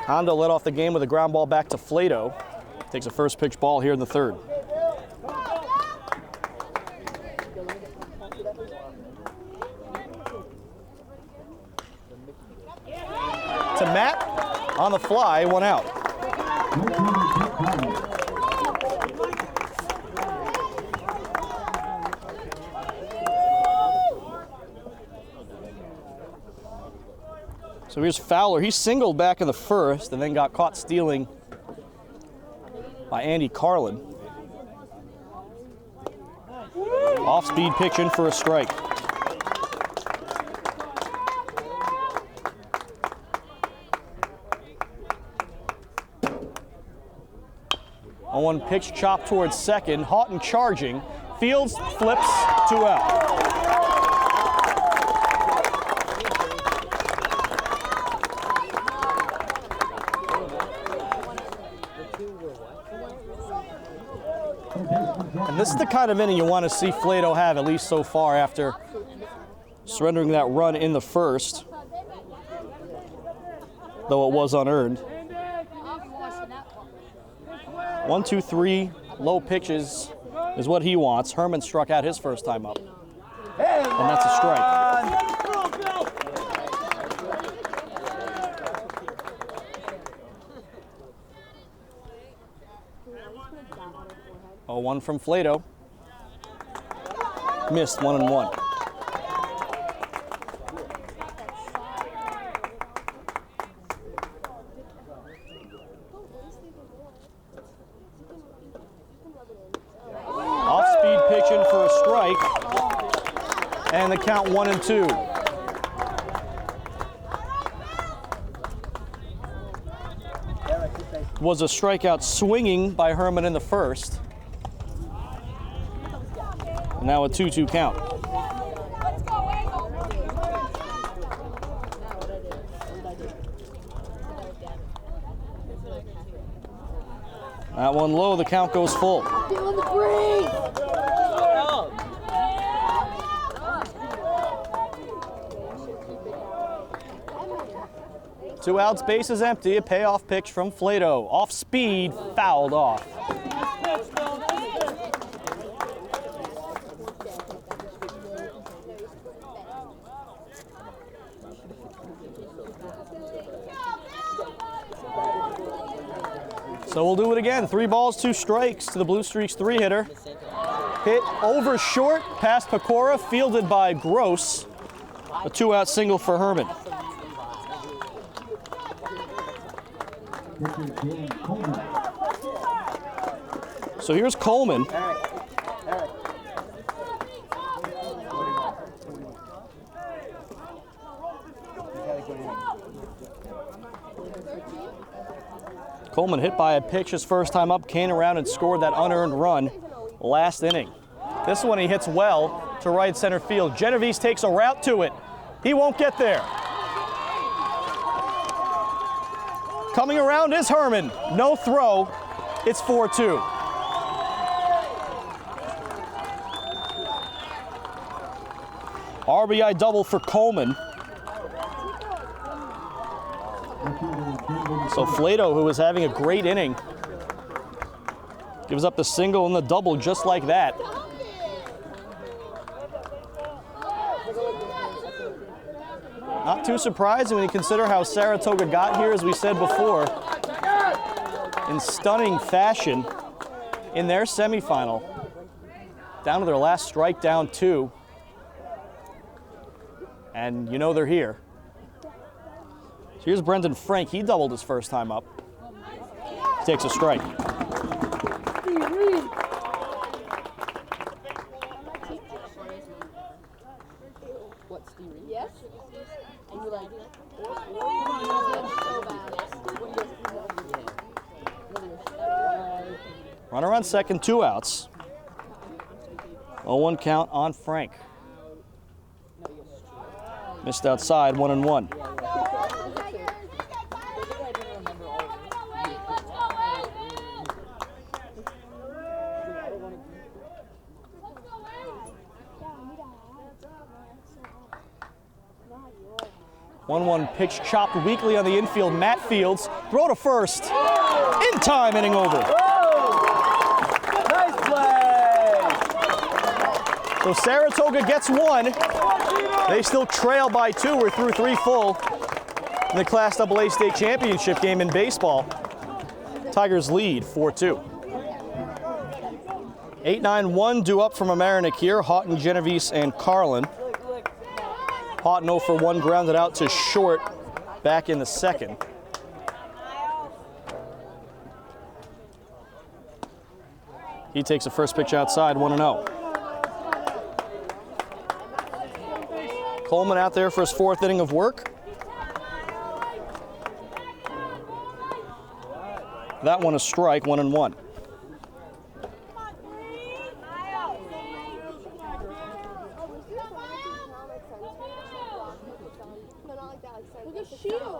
Kondo led off the game with a ground ball back to Flatow. Takes a first pitch ball here in the third. To Matt on the fly, 1 out. So here's Fowler. He singled back in the first and then got caught stealing by Andy Carlin. Off-speed pitch in for a strike. On one pitch, chop towards second. Houghton charging. Fields flips, 2 out. And this is the kind of inning you want to see Flatow have, at least so far, after surrendering that run in the first, though it was unearned. 1, 2, 3 low pitches is what he wants. Herman struck out his first time up, and that's a strike. 0-1 from Flatow. Missed 1-1. Off-speed pitch in for a strike, and the count 1-2. Was a strikeout swinging by Herman in the first. Now a 2-2 count. That one low, the count goes full. 2 outs, bases empty. A payoff pitch from Flatow. Off speed, fouled off. So we'll do it again. 3 balls, 2 strikes to the Blue Streaks 3-hitter. Hit over short, past Pecora, fielded by Gross. A 2-out single for Herman. So here's Coleman. Coleman hit by a pitch his first time up, came around and scored that unearned run last inning. This one he hits well to right center field. Genovese takes a route to it. He won't get there. Coming around is Herman. No throw. It's 4-2. RBI double for Coleman. So Flatow, who was having a great inning, gives up the single and the double just like that. Not too surprising when you consider how Saratoga got here, as we said before, in stunning fashion in their semifinal. Down to their last strike, down 2. And you know they're here. So here's Brendan Frank. He doubled his first time up. He takes a strike. Yes? Runner on second, 2 outs. 0-1 count on Frank. Missed outside, 1-1. One pitch chopped weakly on the infield. Matt Fields, throw to first. In time, inning over. Nice play! So Saratoga gets 1. They still trail by 2. We're through 3 full in the Class AA state championship game in baseball. Tigers lead 4-2. 8-9-1 due up from Mamaroneck here. Houghton, Genovese, and Carlin. Houghton 0 for 1, grounded out to short back in the second. He takes a first pitch outside, 1-0. Coleman out there for his 4th inning of work. That one a strike, 1-1.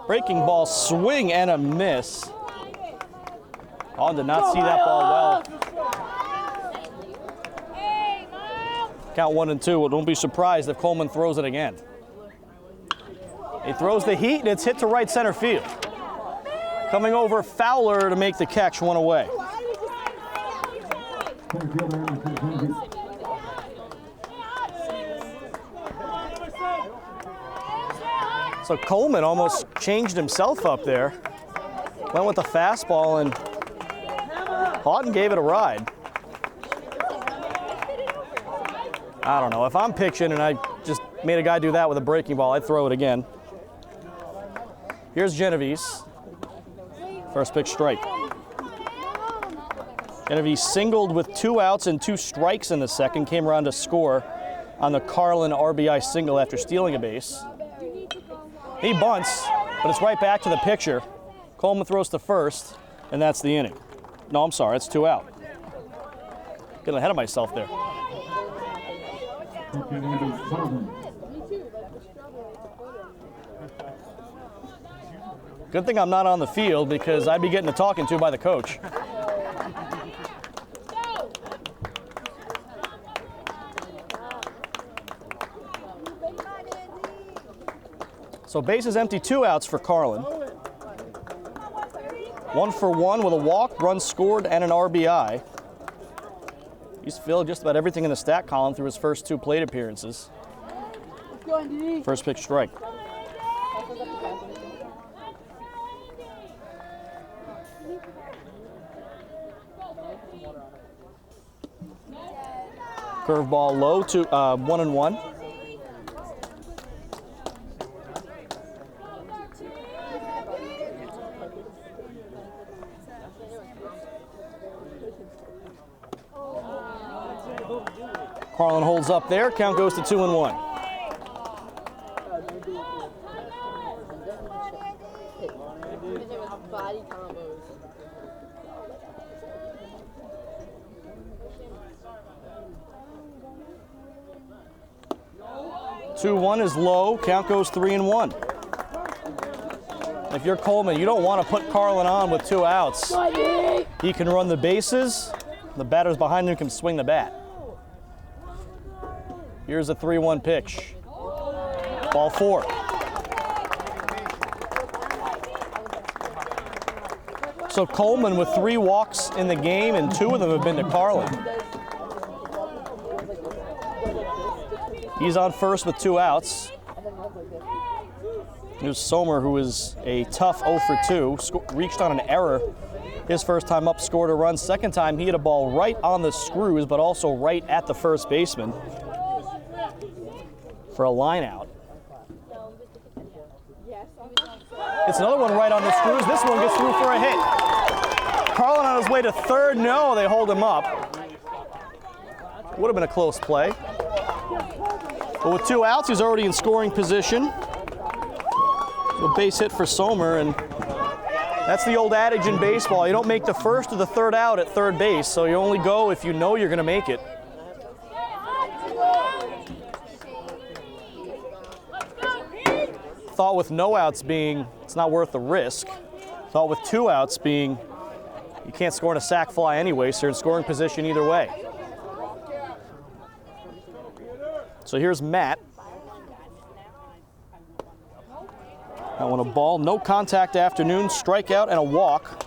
Breaking ball, swing and a miss. Hahn did not see that ball well. Count 1-2. Don't be surprised if Coleman throws it again. He throws the heat and it's hit to right center field. Coming over, Fowler to make the catch, 1 away. So Coleman almost changed himself up there. Went with the fastball and Houghton gave it a ride. I don't know. If I'm pitching and I just made a guy do that with a breaking ball, I'd throw it again. Here's Genovese. First pitch strike. Genovese singled with 2 outs and 2 strikes in the second. Came around to score on the Carlin RBI single after stealing a base. He bunts, but it's right back to the pitcher. Coleman throws to first, and that's the inning. No, I'm sorry, it's 2 out. Getting ahead of myself there. Good thing I'm not on the field because I'd be getting a talking to by the coach. So bases empty, 2 outs for Carlin. 1 for 1 with a walk, run scored, and an RBI. He's filled just about everything in the stat column through his first 2 plate appearances. First pitch strike. Curveball low to 1-1. Carlin holds up there. Count goes to 2-1. Body combos. 2-1 is low. Count goes 3-1. If you're Coleman, you don't want to put Carlin on with 2 outs. He can run the bases. The batters behind him can swing the bat. Here's a 3-1 pitch. Ball 4. So Coleman with 3 walks in the game, and 2 of them have been to Carlin. He's on first with 2 outs. Here's Sommer, who is a tough 0 for 2. Reached on an error his first time up, scored a run. Second time, he hit a ball right on the screws, but also right at the first baseman for a line out. It's another one right on the screws. This one gets through for a hit. Carlin on his way to third. No, they hold him up. Would have been a close play. But with 2 outs, he's already in scoring position. So a base hit for Sommer, and that's the old adage in baseball. You don't make the first or the third out at third base, so you only go if you know you're going to make it. Thought with no outs being, it's not worth the risk. Thought with 2 outs being, you can't score in a sac fly anyway, so you're in scoring position either way. So here's Matt. That one a ball, no contact afternoon, strikeout and a walk.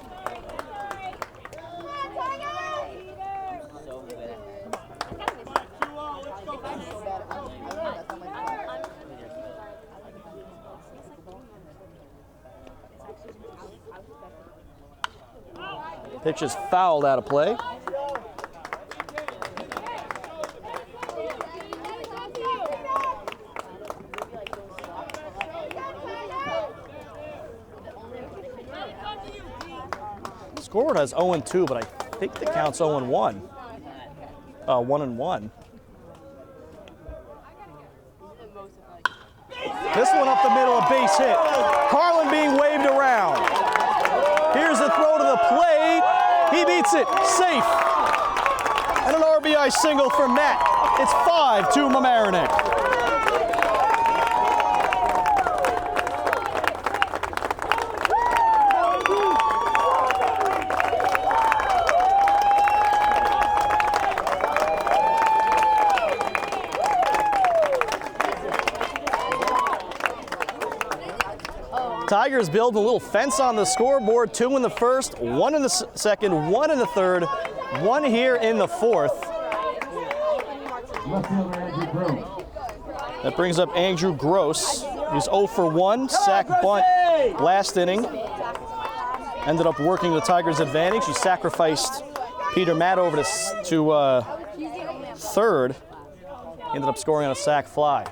Pitch is fouled out of play. Scoreboard has 0-2, but I think the count's 0-1. 1-1. This one up the middle, a base hit. Carlin being waved around. Here's the throw to the plate. He beats it, safe. And an RBI single for Matt. It's 5-2 Mamaroneck. Tigers build a little fence on the scoreboard. 2 in the first, 1 in the second, 1 in the third, 1 here in the fourth. That brings up Andrew Gross. He's 0 for 1, sack bunt last inning. Ended up working the Tigers' advantage. He sacrificed Peter Matt over to third. Ended up scoring on a sac fly.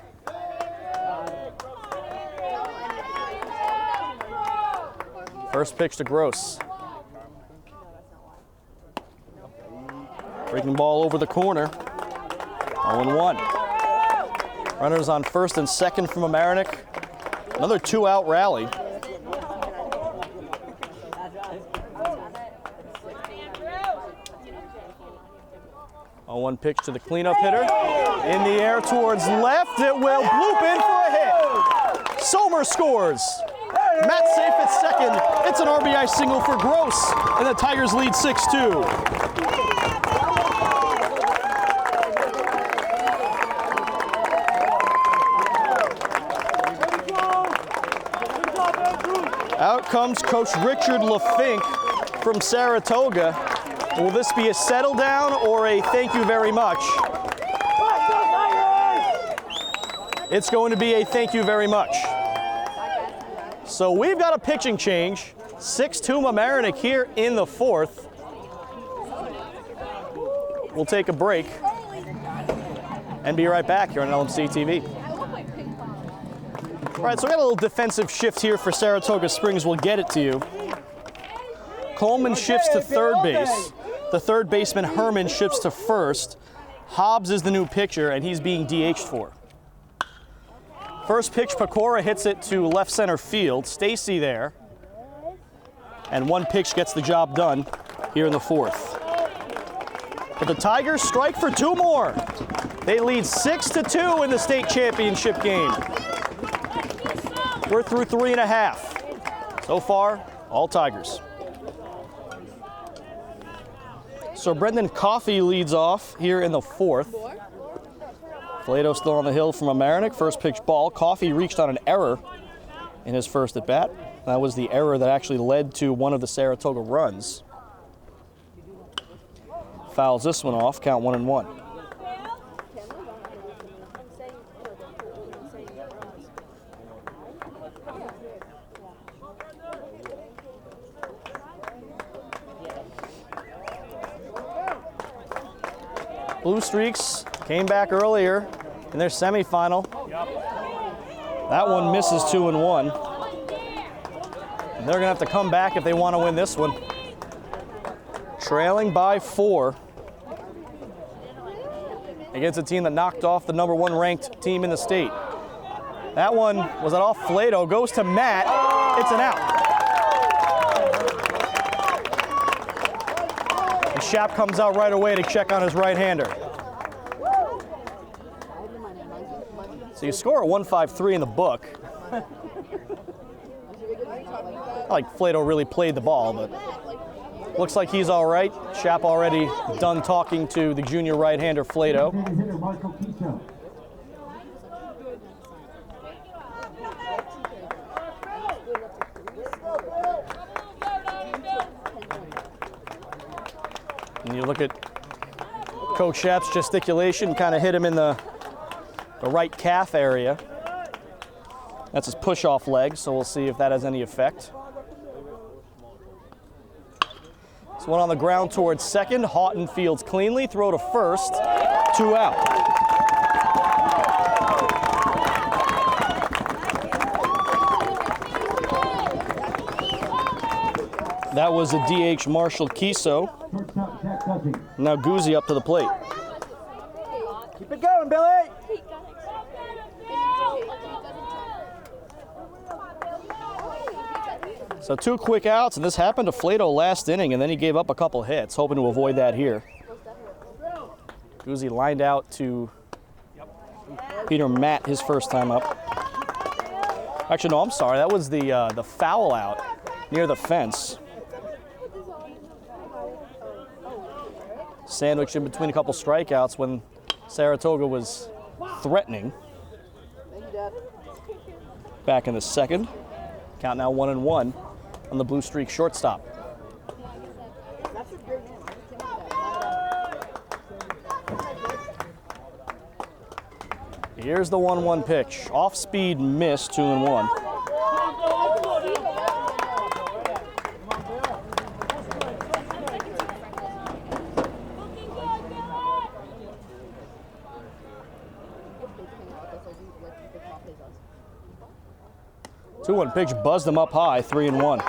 First pitch to Gross. Breaking ball over the corner. 0-1. Runners on first and second from Mamaroneck. Another 2-out rally. A 1 pitch to the cleanup hitter. In the air towards left. It will bloop in for a hit. Sommer scores. Matt safe at second. It's an RBI single for Gross, and the Tigers lead 6-2. out comes Coach Richard LaFink from Saratoga. Will this be a settle down or a thank you very much? It's going to be a thank you very much. So we've got a pitching change. 6-2 Mamaroneck here in the fourth. We'll take a break and be right back here on LMC-TV. All right, so we got a little defensive shift here for Saratoga Springs. We'll get it to you. Coleman shifts to third base. The third baseman, Herman, shifts to first. Hobbs is the new pitcher, and he's being DH'd for. First pitch, Pecora hits it to left center field. Stacy there. And one pitch gets the job done here in the fourth. But the Tigers strike for 2 more. They lead 6-2 in the state championship game. We're through 3.5. So far, all Tigers. So Brendan Coffey leads off here in the fourth. Flatow still on the hill from Mamaroneck. First pitch ball. Coffey reached on an error in his first at bat. That was the error that actually led to one of the Saratoga runs. Fouls this one off. Count 1-1. Blue Streaks came back earlier in their semifinal. That one misses 2-1. And they're gonna have to come back if they want to win this one. Trailing by 4 against a team that knocked off the #1 ranked team in the state. That one was off Flatow, goes to Matt. It's an out. And Shap comes out right away to check on his right-hander. So you score a 1-5-3 in the book. Not like Flatow really played the ball, but looks like he's all right. Shap already done talking to the junior right-hander Flatow. And you look at Coach Shap's gesticulation, kind of hit him in the right calf area. That's his push-off leg, so we'll see if that has any effect. This one on the ground towards second. Houghton fields cleanly. Throw to first. 2 out. That was a DH Marshall Kiso. Now Guzzi up to the plate. Keep it going, Billy. So 2 quick outs, and this happened to Flatow last inning, and then he gave up a couple hits, hoping to avoid that here. Guzzi lined out to Peter Matt his first time up. Actually, no, I'm sorry. That was the foul out near the fence. Sandwiched in between a couple strikeouts when Saratoga was threatening. Back in the second. Count now 1-1 on the Blue Streak shortstop. Here's the 1-1 pitch. Off speed miss, 2-1. Two-one pitch buzzed him up high, 3-1.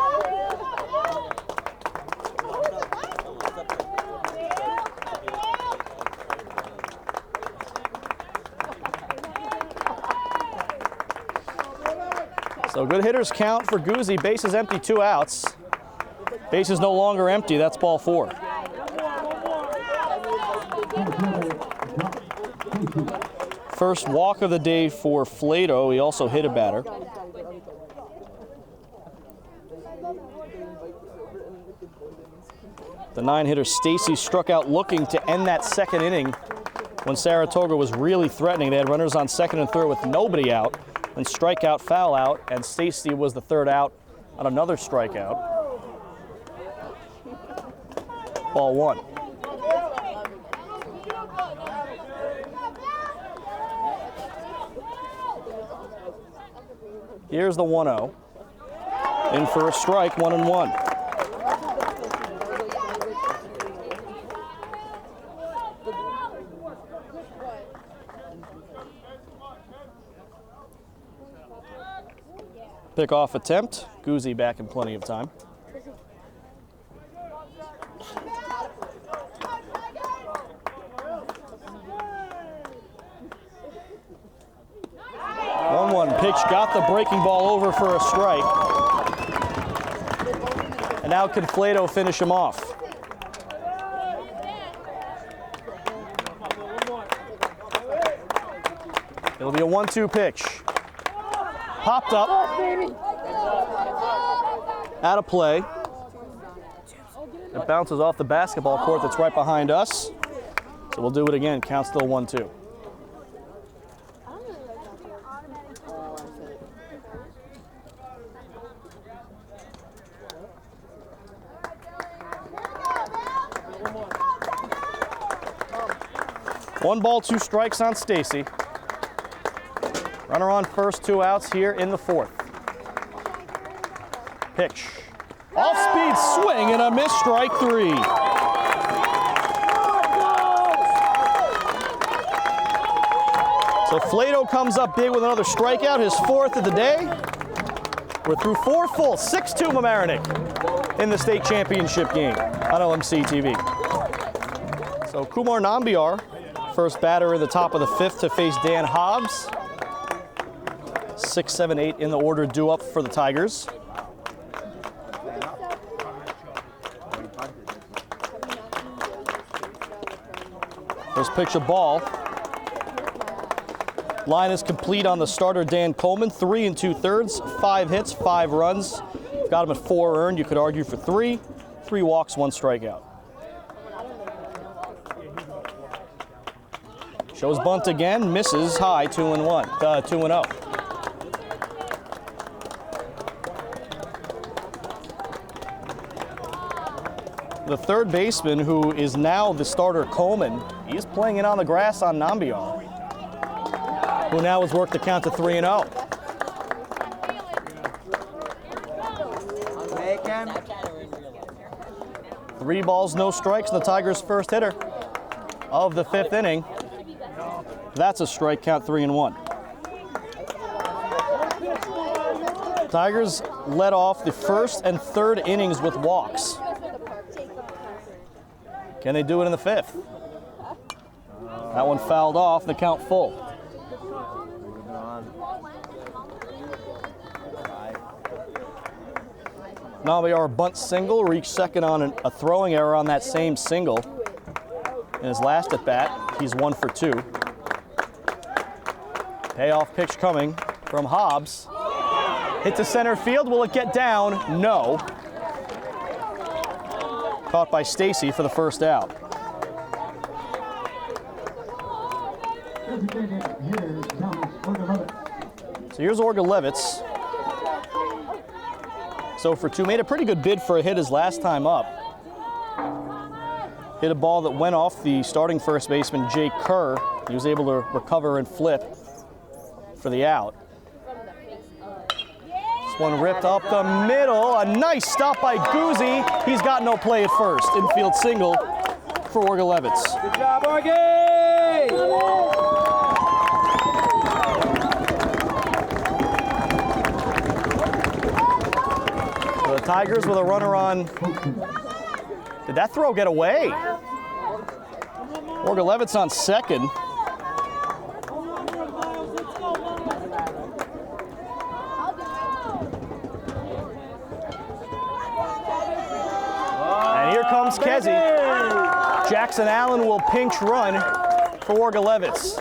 So good hitters count for Guzzi. Base is empty, 2 outs. Base is no longer empty. That's ball 4. First walk of the day for Flatow. He also hit a batter. The 9-hitter Stacy struck out looking to end that second inning when Saratoga was really threatening. They had runners on second and third with nobody out. And strikeout, foul out, and Stacy was the third out on another strikeout. Ball 1. Here's the 1-0. In for a strike, 1-1. Pick-off attempt. Guzzi back in plenty of time. Pitch got the breaking ball over for a strike. And now can Flatow finish him off? It'll be a 1-2 pitch. Popped up. Out of play. It bounces off the basketball court that's right behind us. So we'll do it again. Count still 1-2. One ball, 2 strikes on Stacy. Runner on first, 2 outs here in the 4th. Pitch. Off-speed swing and a miss, strike 3. So Flatow comes up big with another strikeout, his 4th of the day. We're through 4 full, 6-2 Mamaroneck in the state championship game on LMC-TV. So Kumar Nambiar, first batter in the top of the 5th to face Dan Hobbs. 6, 7, 8 in the order due up for the Tigers. First pitch of ball. Line is complete on the starter Dan Coleman. 3 2/3, 5 hits, 5 runs. Got him at 4 earned. You could argue for 3. 3 walks, 1 strikeout. Shows bunt again, misses high, 2-1, 2-0. The third baseman, who is now the starter Coleman, he's playing it on the grass on Nambiar, who now has worked the count to 3-0. 3 balls, no strikes, and the Tigers' first hitter of the 5th inning. That's a strike, count 3-1. Tigers led off the 1st and 3rd innings with walks. Can they do it in the 5th? That one fouled off, the count full. Nambiar bunt single, reached second on a throwing error on that same single. In his last at bat, he's 1 for 2. Payoff pitch coming from Hobbs. Hit to center field. Will it get down? No. Caught by Stacy for the first out. So here's Orgalevitz. So for 2, made a pretty good bid for a hit his last time up. Hit a ball that went off the starting first baseman, Jake Kerr. He was able to recover and flip for the out. This one ripped up the middle. A nice stop by Guzzi. He's got no play at first. Infield single for Orgalevitz. Good job, Orgy! So the Tigers with a runner on. Did that throw get away? Orgalevitz on second. Comes Kesey. Jackson Allen will pinch run for Orgalevitz.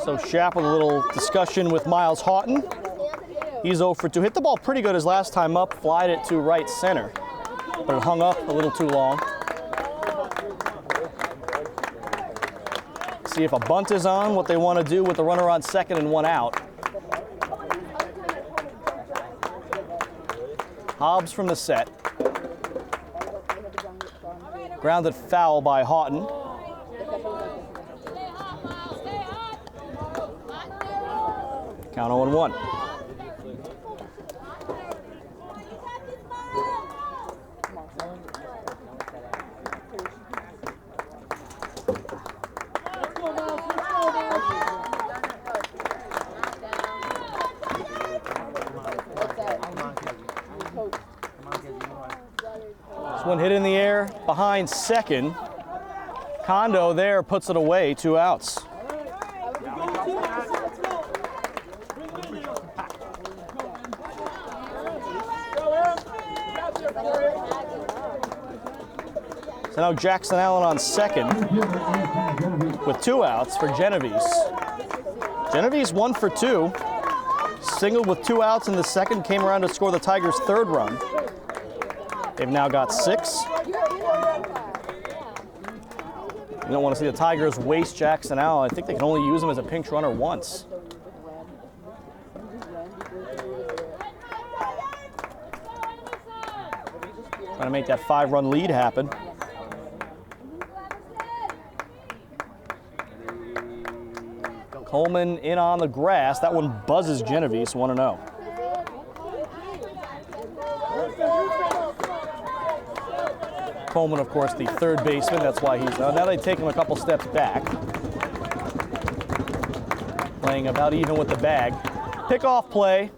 So Shapp with a little discussion with Miles Houghton. He's 0 for 2. Hit the ball pretty good his last time up, flied it to right center, but it hung up a little too long. See if a bunt is on, what they want to do with the runner on second and 1 out. Hobbs from the set. Grounded foul by Houghton. Count 0-1. This one hit in the air behind second. Kondo there puts it away, 2 outs. So now Jackson Allen on second with 2 outs for Genovese. Genovese 1 for 2. Singled with 2 outs in the second, came around to score the Tigers' 3rd run. They've now got 6. You don't want to see the Tigers waste Jackson Allen. I think they can only use him as a pinch runner once. Trying to make that 5-run lead happen. Coleman in on the grass. That one buzzes Genovese, 1-0. Coleman, of course, the 3rd baseman. That's why he's now they take him a couple steps back. Playing about even with the bag. Pickoff play.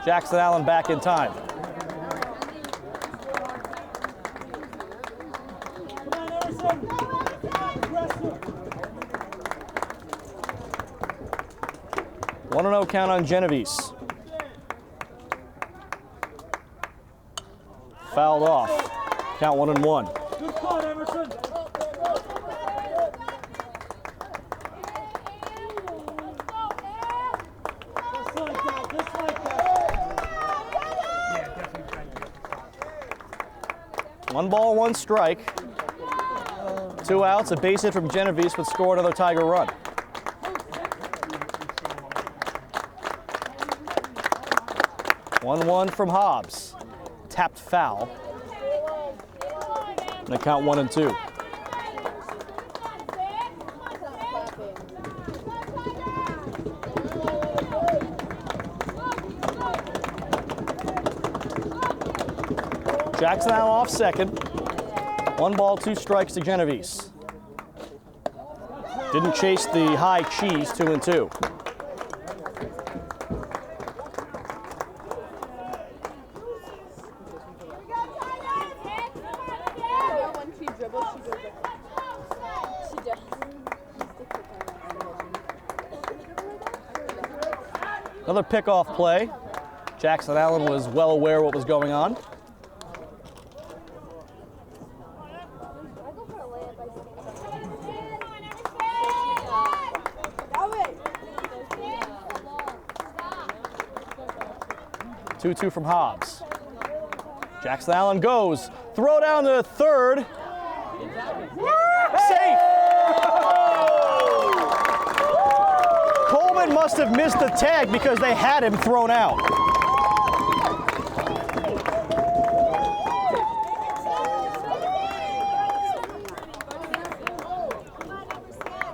Jackson Allen back in time. One 1-0 count on Genovese. Fouled off. Count 1-1. Good call, Emerson. Just like that, just like that. 1 ball, 1 strike. 2 outs, a base hit from Genovese would score another Tiger run. One from Hobbs. Tapped foul. And they count 1-2. Jackson Allen off second. 1 ball, 2 strikes to Genovese. Didn't chase the high cheese, 2-2. Another pickoff play. Jackson Allen was well aware what was going on. Two from Hobbs. Jackson Allen goes. Throw down to third. Safe! Coleman must have missed the tag because they had him thrown out.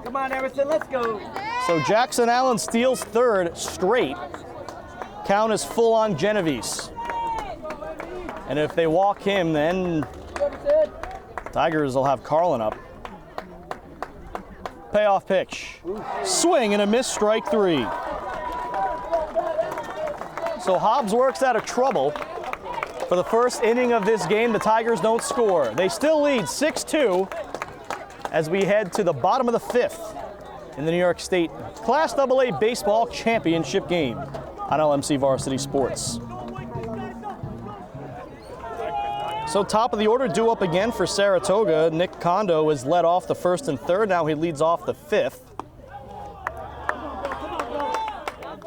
Come on, Emerson, let's go. So Jackson Allen steals 3rd straight. Count is full on Genovese. And if they walk him, then Tigers will have Carlin up. Payoff pitch. Swing and a miss, strike 3. So Hobbs works out of trouble. For the first inning of this game, the Tigers don't score. They still lead 6-2 as we head to the bottom of the 5th in the New York State Class AA Baseball Championship game on LMC Varsity Sports. So top of the order, due up again for Saratoga. Nick Kondo is led off the first and third. Now he leads off the fifth.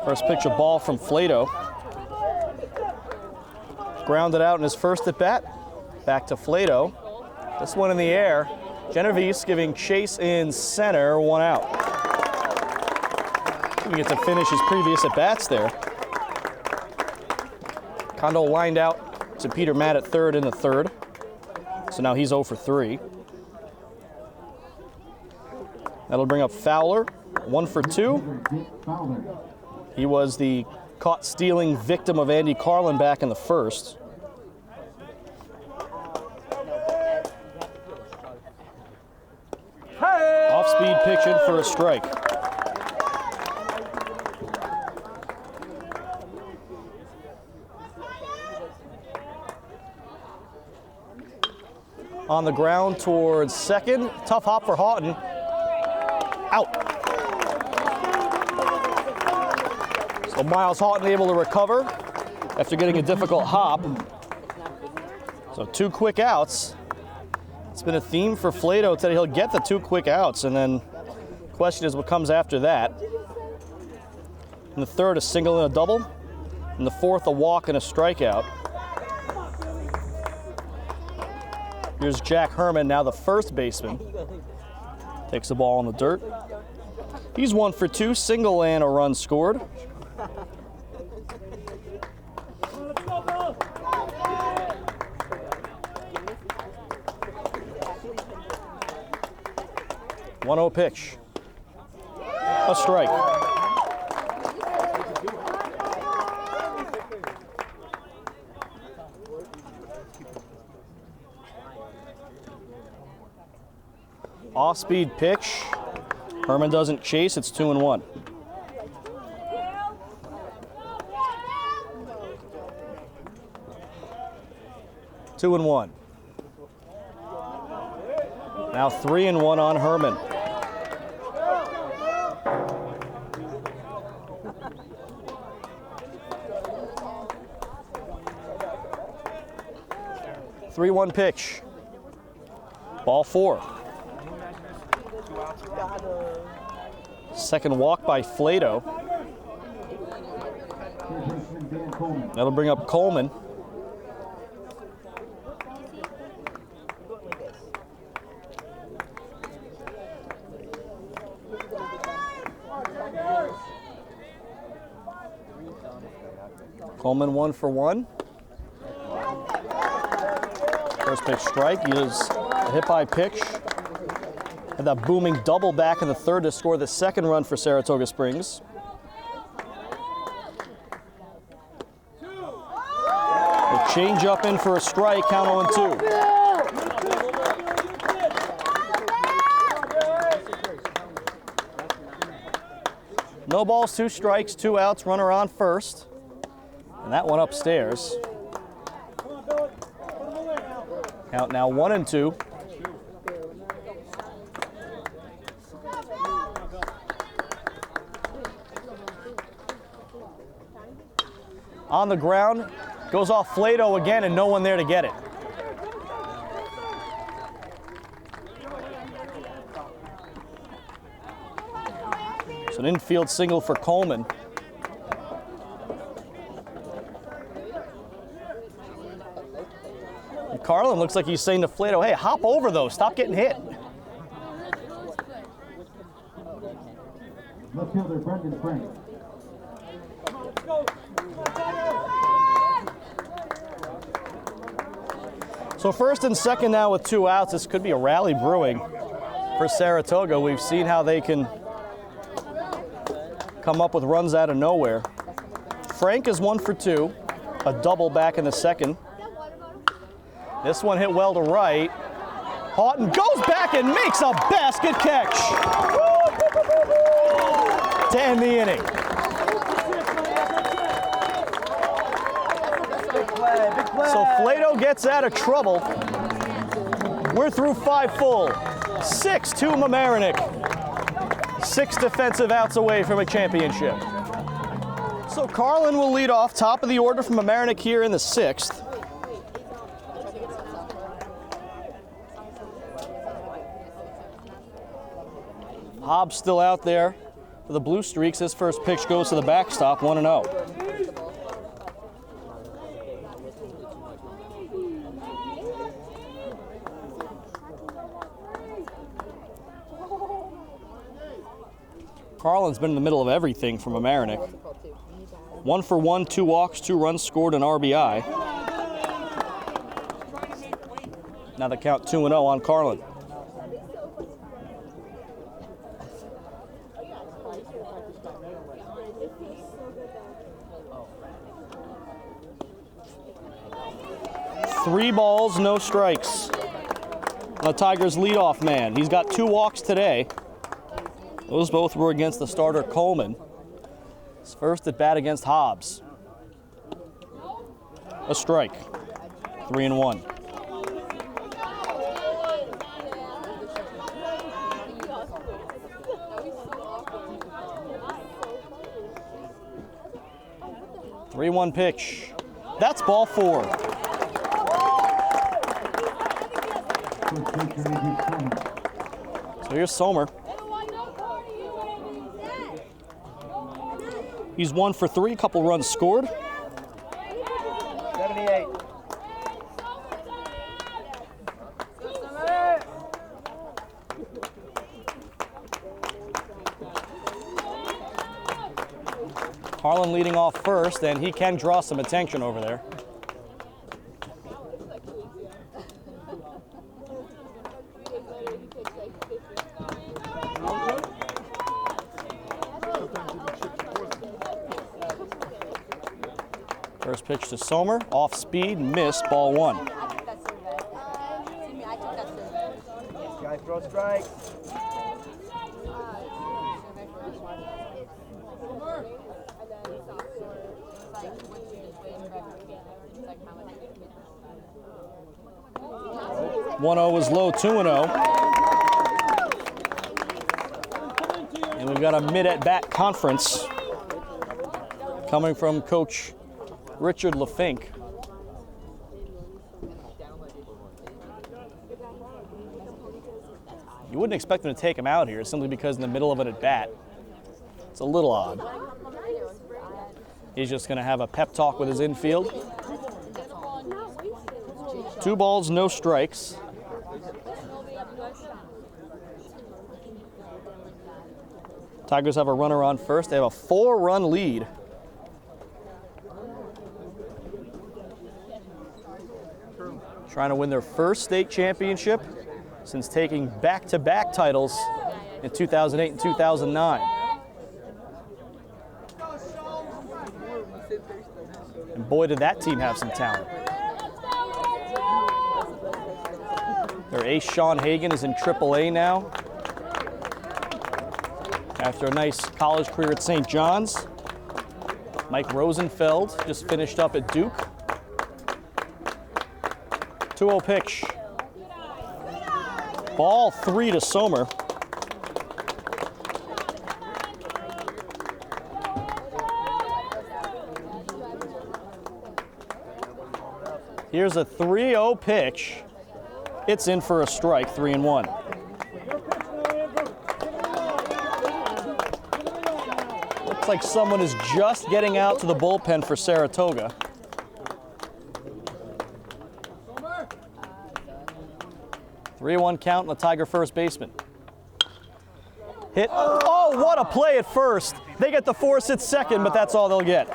First pitch of ball from Flatow. Grounded out in his first at bat. Back to Flatow. This one in the air. Genovese giving chase in center, 1 out. He gets to finish his previous at bats there. Kondo lined out to Peter Matt at third in the third. So now he's 0 for 3. That'll bring up Fowler, 1 for 2. He was the caught stealing victim of Andy Carlin back in the first. Off-speed pitch in for a strike. On the ground towards second. Tough hop for Houghton. Out. So Miles Houghton able to recover after getting a difficult hop. So 2 quick outs. It's been a theme for Flatow today. He'll get the 2 quick outs, and then the question is what comes after that. In the third, a single and a double. In the fourth, a walk and a strikeout. Here's Jack Herman, now the first baseman. Takes the ball in the dirt. He's 1 for 2, single and a run scored. One-0 pitch. A strike. Off-speed pitch. Herman doesn't chase. It's 2-1. Two and one. Now 3-1 on Herman. Three-one pitch. Ball 4. Second walk by Flatow. That'll bring up Coleman. Coleman 1 for 1. First pitch strike. He is a hit by pitch. Had that booming double back in the third to score the second run for Saratoga Springs. A change up in for a strike, count 0-2. No balls, 2 strikes, 2 outs, runner on first. And that one upstairs. Count now 1-2. On the ground, goes off Flatow again and no one there to get it. So an infield single for Coleman. And Carlin looks like he's saying to Flatow, hey, hop over those, stop getting hit. Left fielder Brendan Frank. So first and second now with 2 outs. This could be a rally brewing for Saratoga. We've seen how they can come up with runs out of nowhere. Frank is 1 for 2, a double back in the second. This one hit well to right. Houghton goes back and makes a basket catch to end the inning. So Flatow gets out of trouble. We're through 5 full. 6-2 Mamaroneck. 6 defensive outs away from a championship. So Carlin will lead off, top of the order from Mamaroneck here in the 6th. Hobbs still out there for the Blue Streaks. His first pitch goes to the backstop, 1-0. Carlin's been in the middle of everything from Mamaroneck. 1 for 1, 2 walks, 2 runs scored, an RBI. Now the count 2-0 on Carlin. Three balls, no strikes. The Tigers' leadoff man. He's got 2 walks today. Those both were against the starter Coleman. His first at bat against Hobbs. A strike. 3-1. Three 3-1 pitch. That's ball 4. So here's Sommer. He's 1 for 3, a couple runs scored. 78. Carlin leading off first, and he can draw some attention over there. First pitch to Sommer, off speed, missed, ball 1. Guy throw strike. One-0 was low, 2-0. And we've got a mid-at-bat conference coming from Coach Richard LaFink. You wouldn't expect him to take him out here simply because in the middle of an at-bat. It's a little odd. He's just going to have a pep talk with his infield. 2 balls, no strikes. Tigers have a runner on first. They have a 4-run lead. Trying to win their first state championship since taking back-to-back titles in 2008 and 2009. And boy, did that team have some talent. Their ace, Sean Hagan, is in AAA now. After a nice college career at St. John's. Mike Rosenfeld just finished up at Duke. 2-0 pitch. Ball 3 to Sommer. Here's a 3-0 pitch. It's in for a strike, 3-1. Looks like someone is just getting out to the bullpen for Saratoga. Three-1 count on the Tiger first baseman. Hit. Oh, what a play at first. They get the force at second, but that's all they'll get.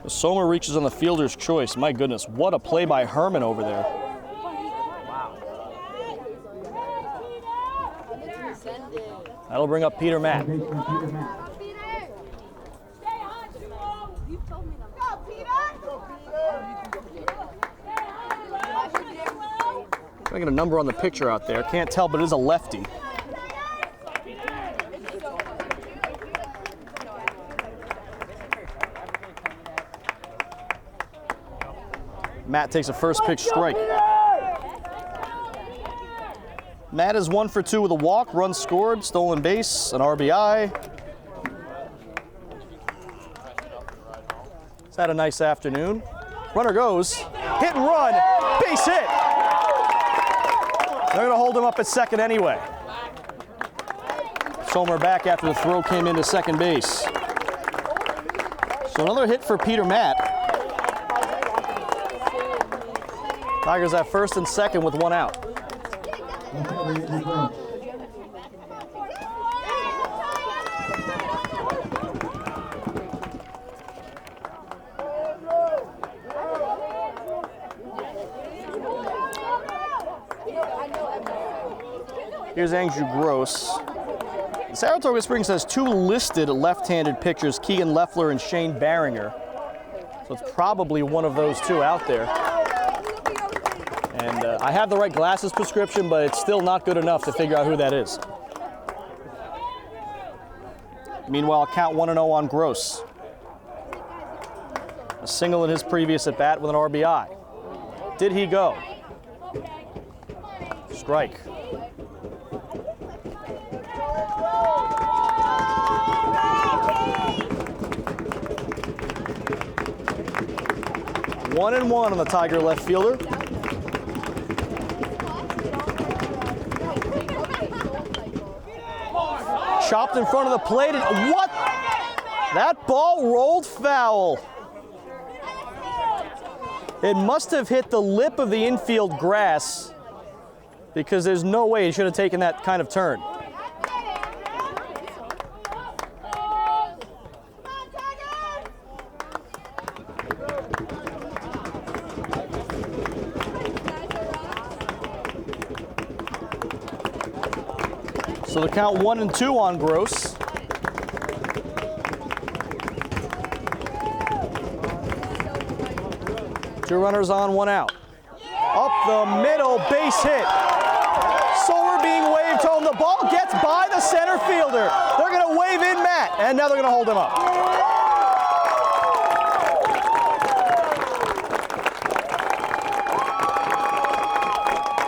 Sommer reaches on the fielder's choice. My goodness, what a play by Herman over there. That'll bring up Peter Matt. I got a number on the picture out there. Can't tell, but it is a lefty. Matt takes a first pitch strike. Matt is 1 for 2 with a walk, run scored, stolen base, an RBI. He's had a nice afternoon. Runner goes, hit and run. Base hit. They're going to hold him up at second anyway. Sommer back after the throw came into second base. So another hit for Peter Matt. Tigers at first and second with one out. Here's Andrew Gross. Saratoga Springs has two listed left-handed pitchers, Keegan Leffler and Shane Barringer. So it's probably one of those two out there. And I have the right glasses prescription, but it's still not good enough to figure out who that is. Meanwhile, count 1-0 on Gross. A single in his previous at-bat with an RBI. Did he go? Strike. One and one on the Tiger left fielder. Chopped in front of the plate, and what? That ball rolled foul. It must have hit the lip of the infield grass, because there's no way he should have taken that kind of turn. So the count 1-2 on Gross. Two runners on, one out. Up the middle, base hit. Soler being waved home. The ball gets by the center fielder. They're going to wave in Matt, and now they're going to hold him up.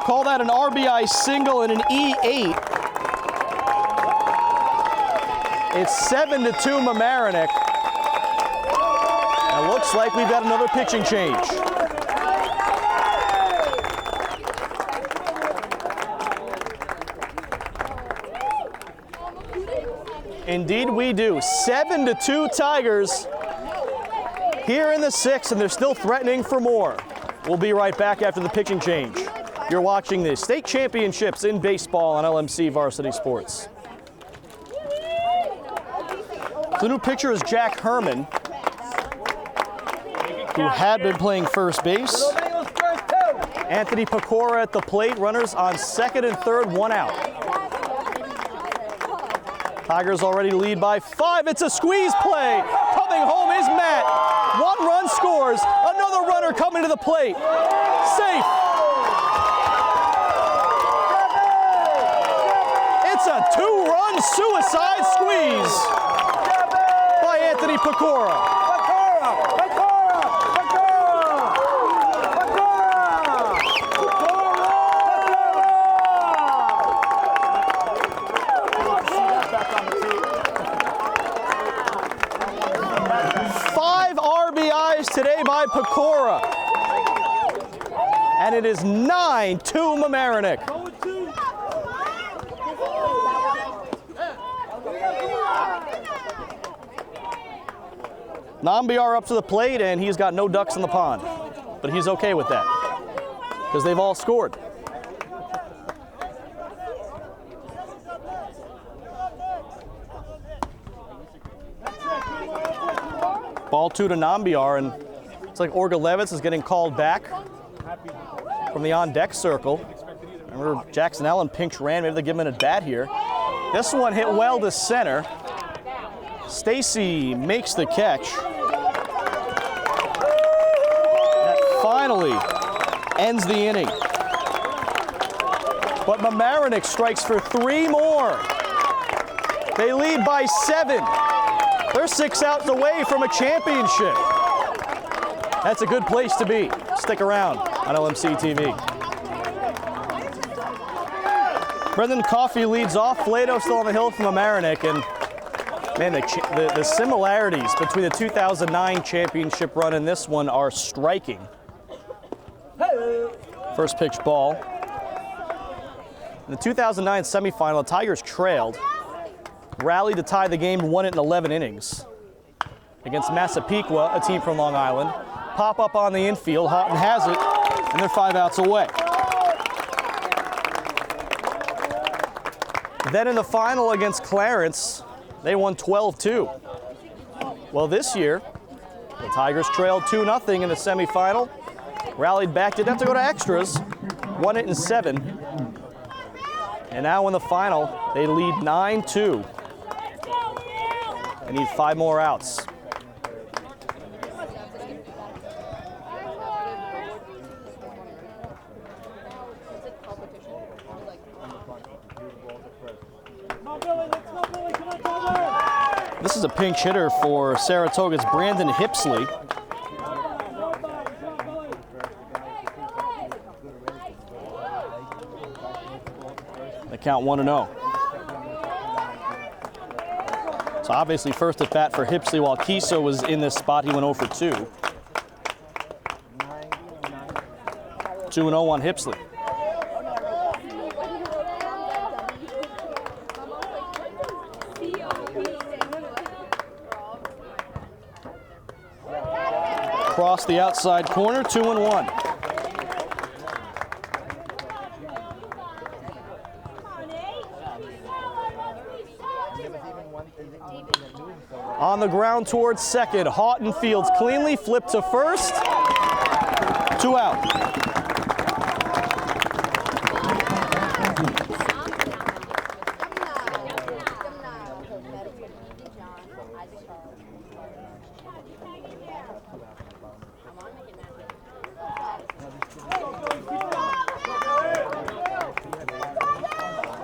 Call that an RBI single and an E8. It's 7-2 Mamaroneck. It looks like we've got another pitching change. Indeed we do. 7-2 Tigers here in the sixth, and they're still threatening for more. We'll be right back after the pitching change. You're watching the state championships in baseball on LMC Varsity Sports. The new pitcher is Jack Herman, who had been playing first base. Anthony Pecora at the plate, runners on second and third, one out. Tigers already lead by 5. It's a squeeze play. Coming home is Matt. One run scores. Another runner coming to the plate. Safe. It's a 2-run suicide squeeze by Anthony Pecora. 5 RBIs today by Pecora. And it is 9-2 Mamaroneck. Nambiar up to the plate, and he's got no ducks in the pond. But he's okay with that, because they've all scored. Ball 2 to Nambiar, and it's like Orga Levitz is getting called back from the on-deck circle. Remember, Jackson Allen pinch ran. Maybe they give him an at-bat here. This one hit well to center. Stacy makes the catch. That finally ends the inning. But Mamaroneck strikes for 3 more. They lead by 7. They're 6 outs away from a championship. That's a good place to be. Stick around on LMC-TV. Brendan Coffey leads off. Flatow still on the hill from Mamaroneck, and man, the similarities between the 2009 championship run and this one are striking. First pitch ball. In the 2009 semifinal, the Tigers trailed, rallied to tie the game, won it in 11 innings. Against Massapequa, a team from Long Island. Pop up on the infield, Houghton has it, and they're 5 outs away. Then in the final against Clarence, they won 12-2. Well, this year, the Tigers trailed 2-0 in the semifinal, rallied back, didn't have to go to extras, won it in 7. And now in the final, they lead 9-2. They need 5 more outs. This is a pinch hitter for Saratoga's Brandon Hipsley. They count 1-0. So obviously first at bat for Hipsley while Kiso was in this spot. He went 0 for 2. 2-0 on Hipsley. Across the outside corner, 2-1. On the ground towards second, Houghton fields cleanly, flipped to first, 2 out.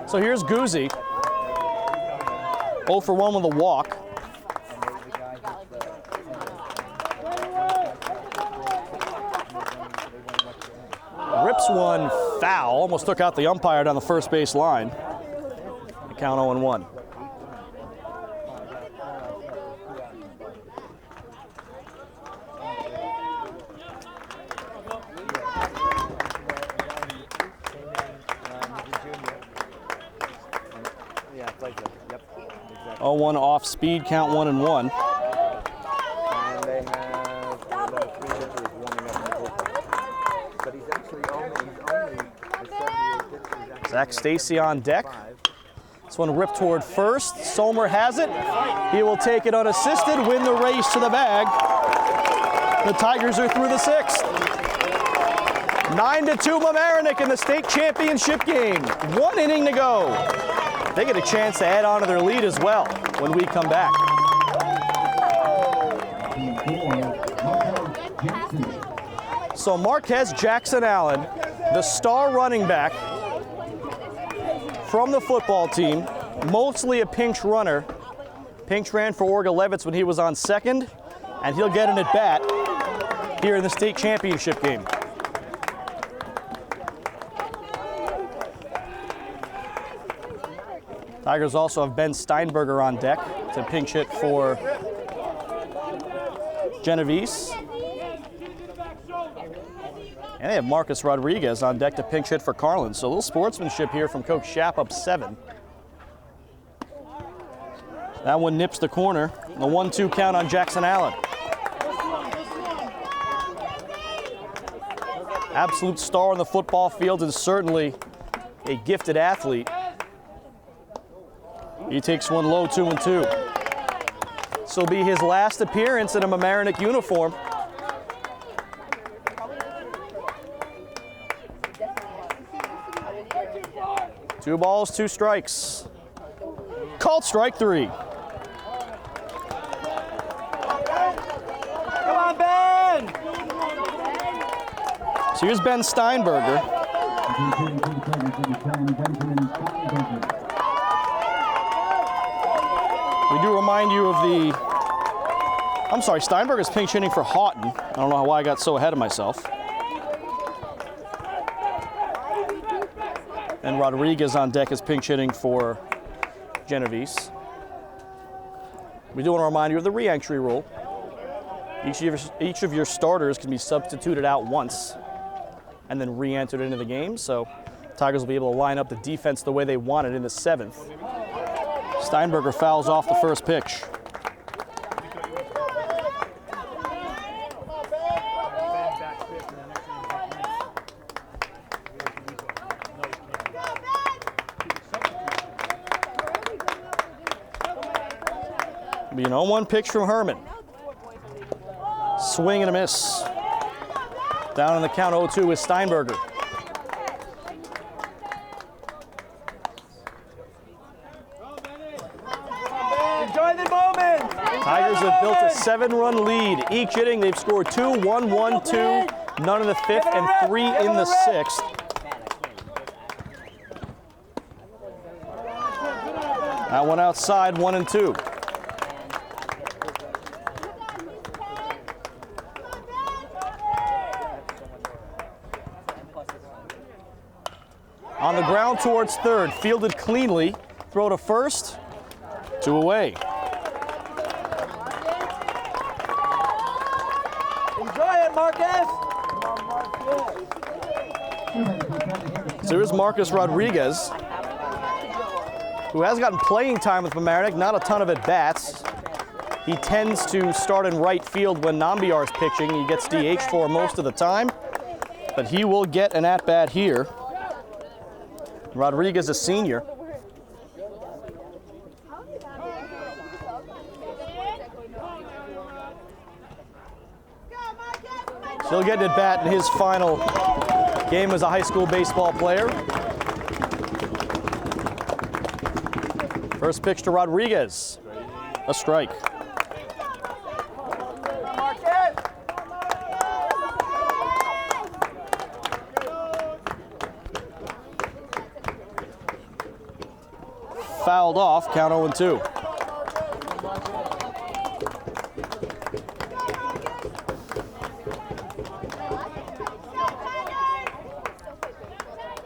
So here's Guzzi, 0 for 1 with a walk. Rips one foul, almost took out the umpire down the first base line. The count 0-1. Yeah, Flatow. Yep. Exactly. 0-1 off speed, count 1-1. And they have 3 hitters warming up in the bullpen. But he's actually only the 78 pitches. Zach Stacy on deck. This one ripped toward first. Somer has it. He will take it unassisted, win the race to the bag. The Tigers are through the 6th. 9-2 Mamaroneck in the state championship game. 1 inning to go. They get a chance to add on to their lead as well when we come back. So Marquez Jackson Allen, the star running back from the football team, mostly a pinch runner. Pinch ran for Orga Levitz when he was on second, and he'll get an at-bat here in the state championship game. Tigers also have Ben Steinberger on deck to pinch hit for Genovese. And they have Marcus Rodriguez on deck to pinch hit for Carlin. So a little sportsmanship here from Coach Schaap, up 7. That one nips the corner. The 1-2 count on Jackson Allen. Absolute star on the football field and certainly a gifted athlete. He takes one low, 2-2. This will be his last appearance in a Mamaroneck uniform. Two balls, 2 strikes. Called strike 3. Come on, Ben! So here's Ben Steinberger. We do remind you of the, I'm sorry, Steinberger's pinch hitting for Houghton. I don't know why I got so ahead of myself. And Rodriguez on deck is pinch hitting for Genovese. We do want to remind you of the re-entry rule. Each of your starters can be substituted out once. and then re-entered into the game. So Tigers will be able to line up the defense the way they wanted in the 7th. Steinberger fouls off the first pitch. Be an 0-1 pitch from Herman. Swing and a miss. Down in the count 0-2 is Steinberger. Enjoy the moment! Tigers have built a 7-run lead. Each inning they've scored 2, 1, 1, 2, none in the 5th, and 3 in the 6th. That one outside, 1 and 2. On the ground towards third, fielded cleanly, throw to first, 2 away. Enjoy it, Marcus! So here's Marcus Rodriguez, who has gotten playing time with Mamaroneck, not a ton of at-bats. He tends to start in right field when Nambiar's pitching. He gets DH for most of the time, but he will get an at-bat here. Rodriguez, a senior. Still getting at bat in his final game as a high school baseball player. First pitch to Rodriguez, a strike. Fouled off, count 0-2.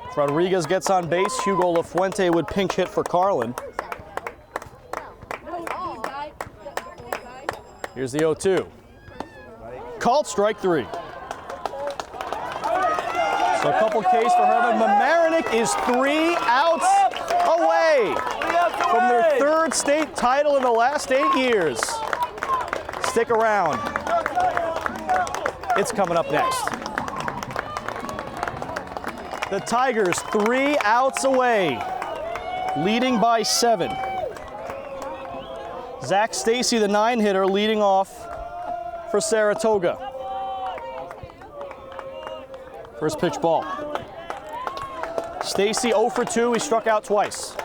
If Rodriguez gets on base, Hugo LaFuente would pinch hit for Carlin. Here's the 0-2. Called strike 3. So a couple Ks for Herman. Mamaroneck is 3 outs away from their 3rd state title in the last 8 years. Stick around. It's coming up next. The Tigers 3 outs away, leading by 7. Zach Stacy, the 9-hitter, leading off for Saratoga. First pitch ball. Stacy 0 for 2, he struck out twice.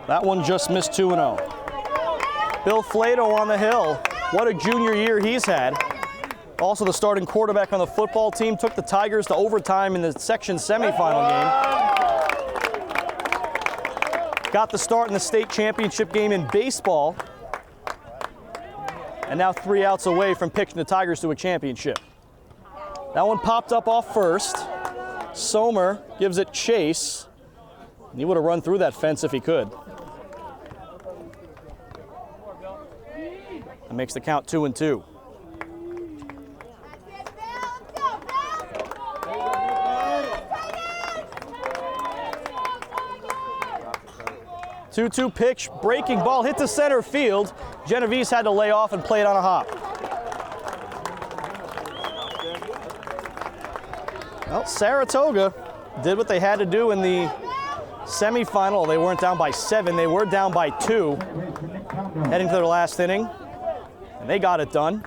That one just missed 2-0. Bill Flatow on the hill. What a junior year he's had. Also the starting quarterback on the football team, took the Tigers to overtime in the section semifinal game. Got the start in the state championship game in baseball. And now 3 outs away from pitching the Tigers to a championship. That one popped up off first. Sommer gives it chase. He would have run through that fence if he could. That makes the count 2-2. Two-two pitch, breaking ball, hit to center field. Genovese had to lay off and play it on a hop. Well, Saratoga did what they had to do in the semifinal. They weren't down by 7, they were down by 2, heading to their last inning, and they got it done.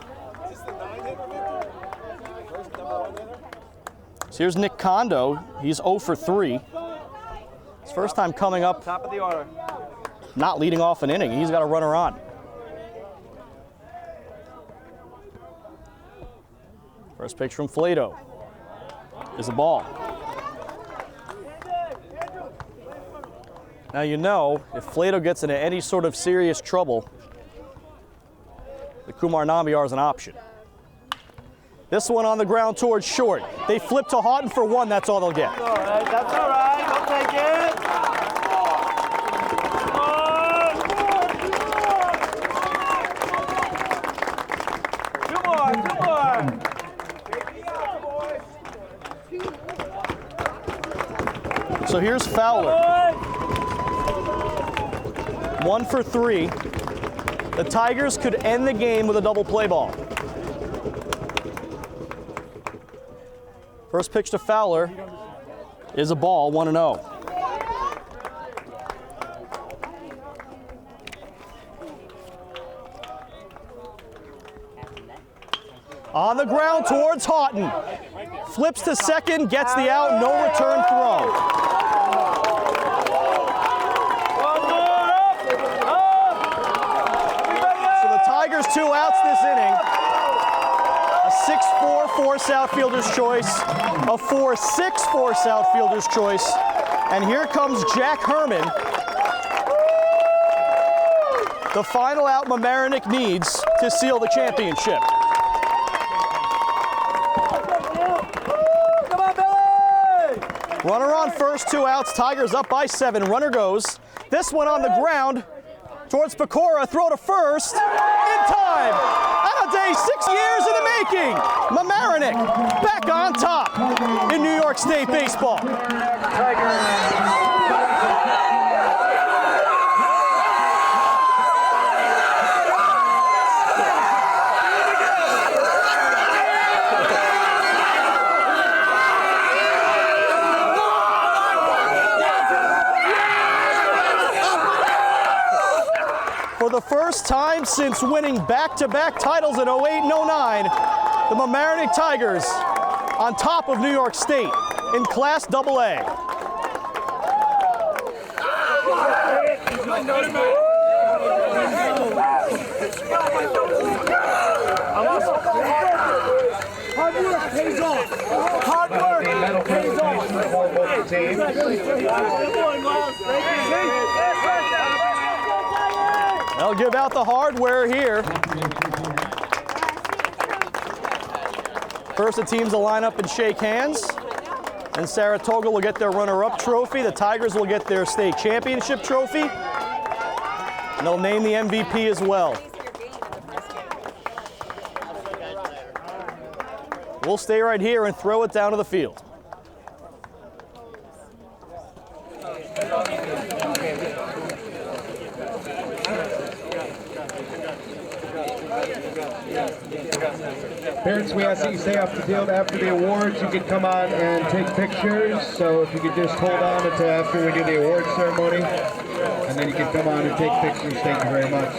So here's Nick Kondo. He's 0 for 3. His first time coming up, Top of the order. not leading off an inning. He's got a runner on. First pitch from Flatow is a ball. Now you know, if Flatow gets into any sort of serious trouble, the Kumar Nambiar is an option. This one on the ground towards short. They flip to Houghton for 1, that's all they'll get. All right, that's all right. I'll take it. Two more. So here's Fowler. 1 for 3. The Tigers could end the game with a double play ball. First pitch to Fowler is a ball, 1-0. On the ground towards Houghton. Flips to second, gets the out, no return throw. So the Tigers 2 outs this inning. A 6-4 force outfielder's choice, a 4-6 force outfielder's choice, and here comes Jack Herman. The final out Mamaroneck needs to seal the championship. Runner on first, 2 outs, Tigers up by 7, runner goes. This one on the ground towards Pecora, throw to first, in time. And a day 6 years in the making. Mamaroneck back on top in New York State baseball. For the first time since winning back-to-back titles in 08 and 09, the Mamaroneck Tigers on top of New York State in Class AA. Hard work pays off. Hard work pays off. They'll give out the hardware here. First, the teams will line up and shake hands. And Saratoga will get their runner-up trophy. The Tigers will get their state championship trophy. And they'll name the MVP as well. We'll stay right here and throw it down to the field. Parents, we ask that you stay off the field after the awards. You can come on and take pictures. So if you could just hold on until after we do the award ceremony, and then you can come on and take pictures. Thank you very much.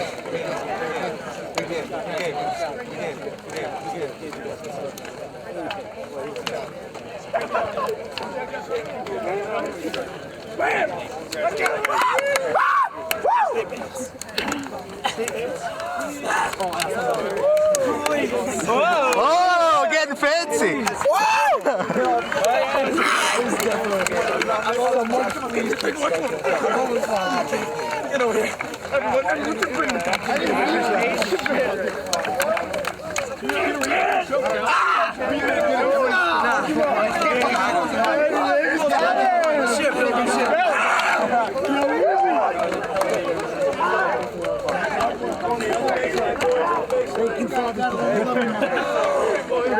Oh, getting fancy. Get over here.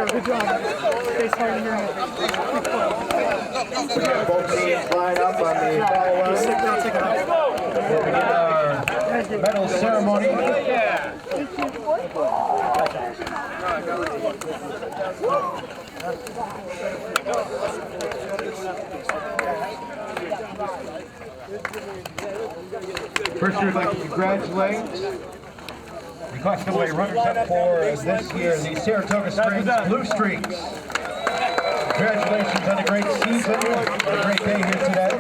Good job. Both teams line up on the foul line. Medal ceremony. First, we'd like to congratulate the Class AA runners-up for this year, the Saratoga Springs Blue Streaks. Congratulations on a great season, a great day here today.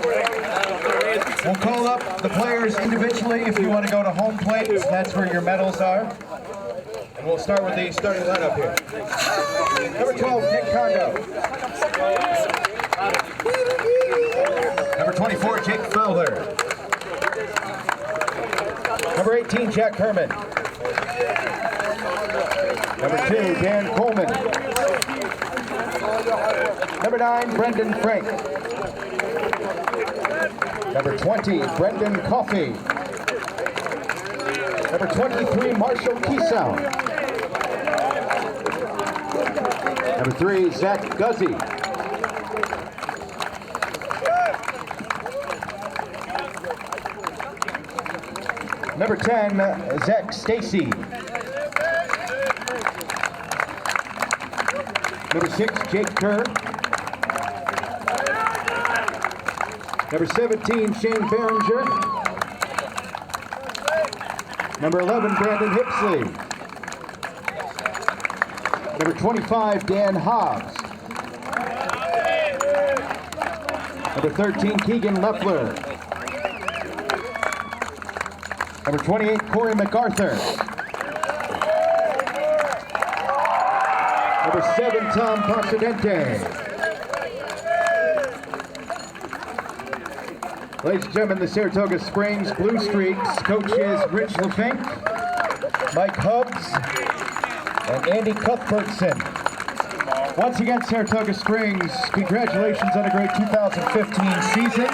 We'll call up the players individually if you want to go to home plate. That's where your medals are. And we'll start with the starting lineup here. Number 12, Nick Condo. Number 24, Jake Fowler. Number 18, Jack Herman. Number 2, Dan Coleman. Number 9, Brendan Frank. Number 20, Brendan Coffey. Number 23, Marshall Keesow. Number 3, Zach Guzzi. Number 10, Zach Stacy. Number 6, Jake Kerr. Number 17, Shane Behringer. Number 11, Brandon Hipsley. Number 25, Dan Hobbs. Number 13, Keegan Leffler. Number 28, Corey MacArthur. Number 7, Tom Passadente. Ladies and gentlemen, the Saratoga Springs Blue Streaks coach is Rich LeFink, Mike Hubbs, and Andy Cuthbertson. Once again, Saratoga Springs, congratulations on a great 2015 season.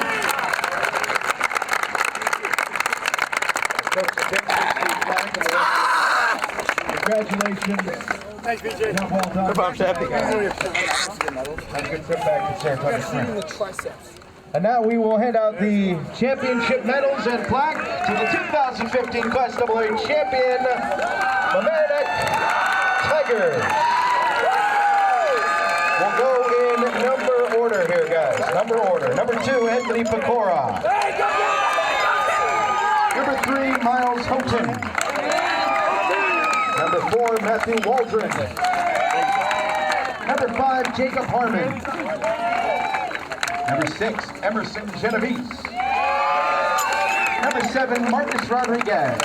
Congratulations. Thanks, BJ. Job well done. No problem, Chef. Have a good trip back to Saratoga Springs. And now we will hand out the championship medals and plaque to the 2015 Class AA champion, Mamaroneck Tigers. We'll go in number order here, guys. Number order. Number 2, Anthony Pecora. Number 3, Miles Houghton. Number 4, Matthew Waldron. Number 5, Jacob Harmon. Number 6, Emerson Genovese. Number 7, Marcus Rodriguez.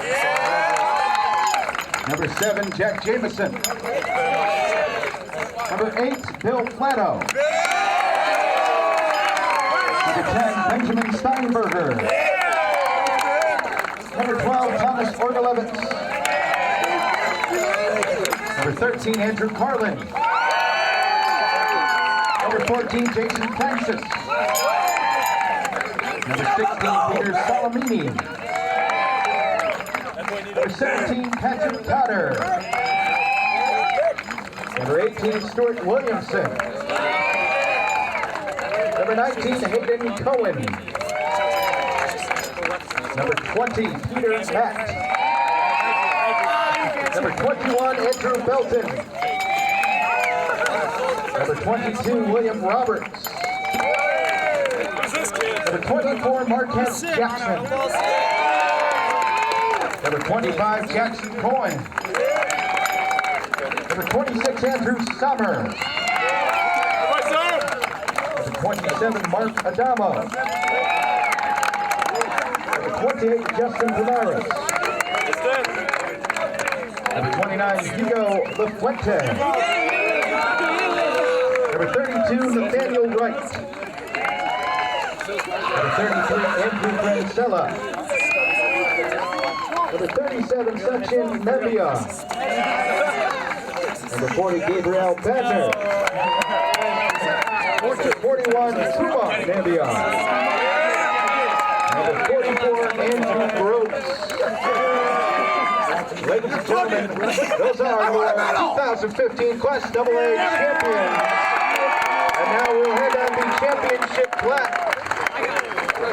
Number 7, Jack Jameson. Number 8, Bill Flatow. Number 10, Benjamin Steinberger. Number 12, Thomas Orgelevitz. Number 13, Andrew Carlin. Number 14, Jason Francis. Number 16, Peter Salamini. Number 17, Patrick Cotter. Number 18, Stuart Williamson. Number 19, Hayden Cohen. Number 20, Peter Matt. Number 21, Andrew Belton. Number 22, William Roberts. Number 24, Marquez Jackson. Number 25, Jackson Cohen. Number 26, Andrew Sommer. Number 27, Mark Adamo. Number 28, Justin Benares. Number 29, Hugo LaFuente. Number 32, Nathaniel Wright. Number 33, Andrew Francella. Number 37, Sachin Nevia. Number 40, Gabriel Badger. Number 41, Tuba Nevia. Number 44, Andrew Gross. Ladies and gentlemen, those are your 2015 Class AA champions. And now we'll hand on the championship plaque.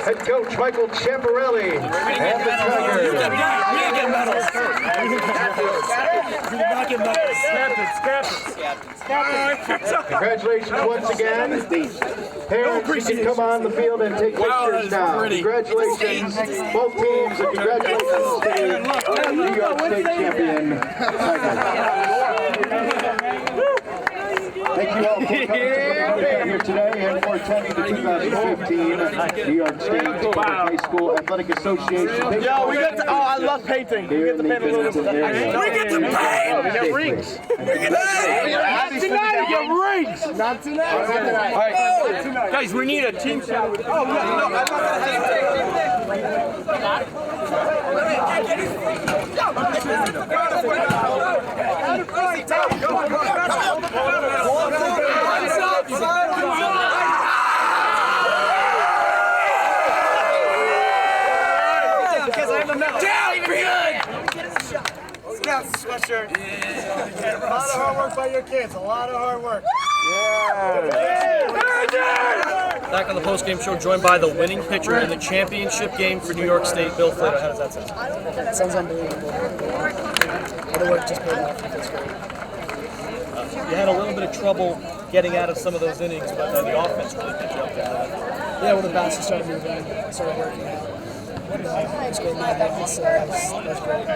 Head coach Michael Chiapparelli and the Tigers. Congratulations once again. Parents, you can come on the field and take pictures now. Congratulations, both teams, and congratulations to the New York State champion Tigers. Thank you all for coming here today and for attending the 2015 New York State High School Athletic Association. Yo, we get to, oh, I love painting. We get to paint a little bit. We get to paint! We get rings. We get not tonight, we get rings! Not tonight. All right, guys, we need a team shot. Oh, no, I'm not going sweatshirt. Yeah. A lot of hard work by your kids. A lot of hard work. Yeah. Back on the post-game show, joined by the winning pitcher in the championship game for New York State, Bill Flatow. How does that sound? It sounds unbelievable. All the work just paid off. It's great. You had a little bit of trouble getting out of some of those innings, but the offense really picked you up there. Yeah, when the bounces started moving, I started working out. It's great. That was great.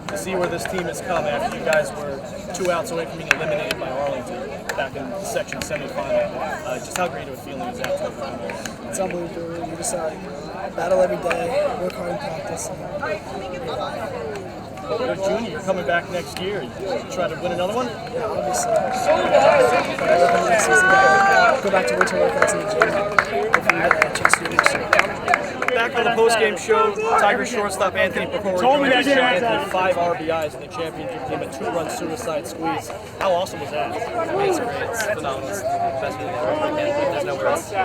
To see where this team has come after you guys were 2 outs away from being eliminated by Arlington back in the section semifinal. Just how great of a feeling is that? It's unbelievable. You just battle every day, work hard in practice. You're a junior. You're coming back next year. You try to win another one? Yeah, obviously. Go back to winter workouts in the gym. Hopefully, chance to do next year. Back on the post-game show, Tigers shortstop Anthony Pecora joined Anthony 5 RBIs in the championship game, a 2-run suicide squeeze. How awesome was that? It's great. It's phenomenal. It's the best feeling ever. There's no words. You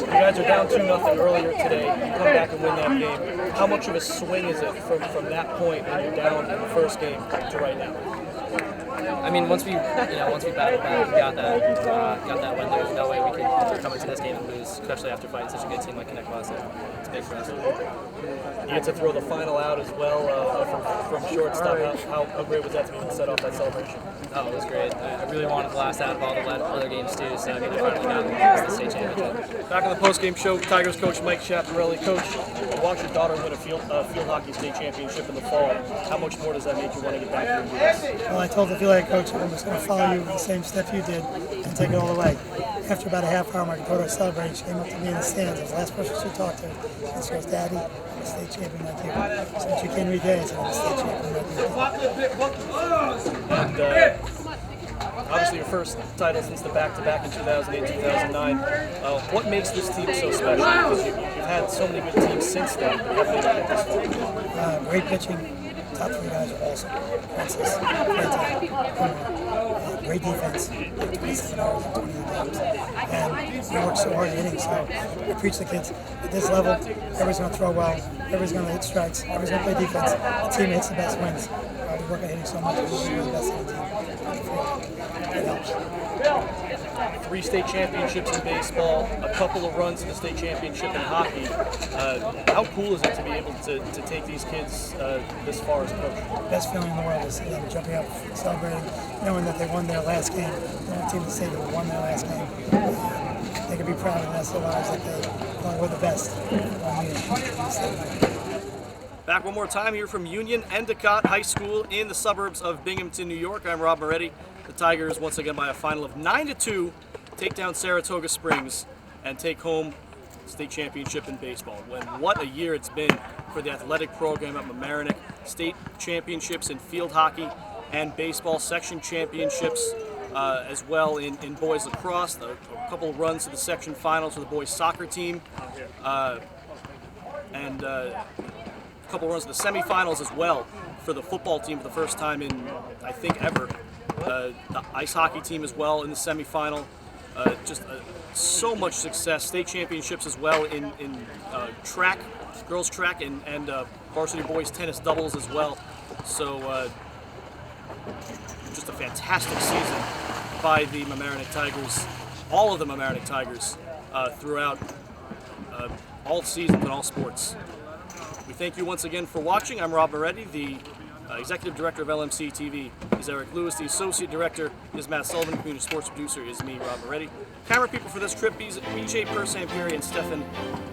guys are down 2-0 earlier today. You come back and win that game. How much of a swing is it from that point when you're down in the first game to right now? I mean, once we battled back, got that win. There's no way we could come into this game and lose, especially after fighting such a good team like Connect was. It's big for us. You get to throw the final out as well from shortstop. How great was that to be able to set off that celebration? Oh, it was great. I really wanted the last out of all the other games too, so I mean, I finally got the state championship. Back on the post-game show, Tigers coach Mike Chiapparelli. Coach, you watched your daughter win a field hockey state championship in the fall. How much more does that make you want to get back here and do this? Well, I told the field hockey coach I'm just going to follow you in the same step you did and take it all the way. After about a half hour, my daughter celebrating. She came up to me in the stands. I was the last person she talked to. And she goes, "Daddy, I'm a state champion like you." So she came to me today and said, "I'm a state champion like you." And obviously your first title since the back-to-back in 2008-2009. What makes this team so special? Because you've had so many good teams since then. But how did they get this far? Great pitching. Top 3 guys are awesome. Francis, great defense. 27 hours and 28 games. And we work so hard in innings. So I preach to the kids at this level, everybody's going to throw well, everybody's going to hit strikes, everybody's going to play defense. The team hits the best wins. We work at hitting so much, we're the best in the team. It helps. 3 state championships in baseball, a couple of runs in the state championship in hockey. How cool is it to be able to take these kids this far as a coach? Best feeling in the world is see them jumping up, celebrating, knowing that they won their last game. The only team to say they won their last game. They can be proud of the rest of their lives that they were the best. Back one more time here from Union Endicott High School in the suburbs of Binghamton, New York. I'm Rob Moretti. The Tigers, once again by a final of 9-2, take down Saratoga Springs and take home the state championship in baseball. What a year it's been for the athletic program at Mamaroneck. State championships in field hockey and baseball, section championships as well in boys lacrosse, a couple of runs to the section finals for the boys soccer team, and a couple of runs to the semifinals as well for the football team for the first time in, I think, ever. The ice hockey team as well in the semifinal. So much success. State championships as well in track, girls track, and varsity boys tennis doubles as well. So just a fantastic season by the Mamaroneck Tigers, all of the Mamaroneck Tigers throughout all seasons and all sports. We thank you once again for watching. I'm Rob Moretti. The Executive Director of LMC-TV is Erik Lewis. The Associate Director is Matt Sullivan. Community Sports Producer is me, Rob Moretti. Camera people for this trip, BJ Persampieri and Stefan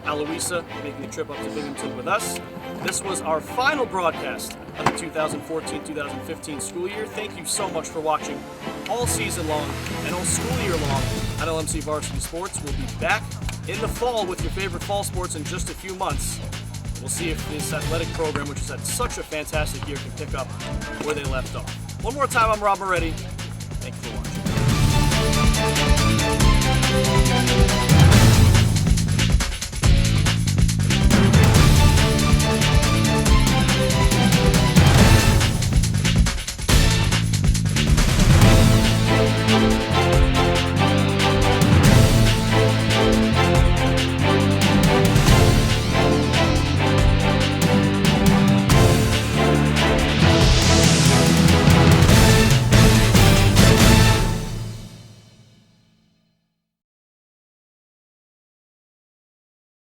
Aluisa, making the trip up to Binghamton with us. This was our final broadcast of the 2014-2015 school year. Thank you so much for watching all season long and all school year long on LMC Varsity Sports. We'll be back in the fall with your favorite fall sports in just a few months. We'll see if this athletic program, which has had such a fantastic year, can pick up where they left off. One more time, I'm Rob Moretti. Thank you for watching.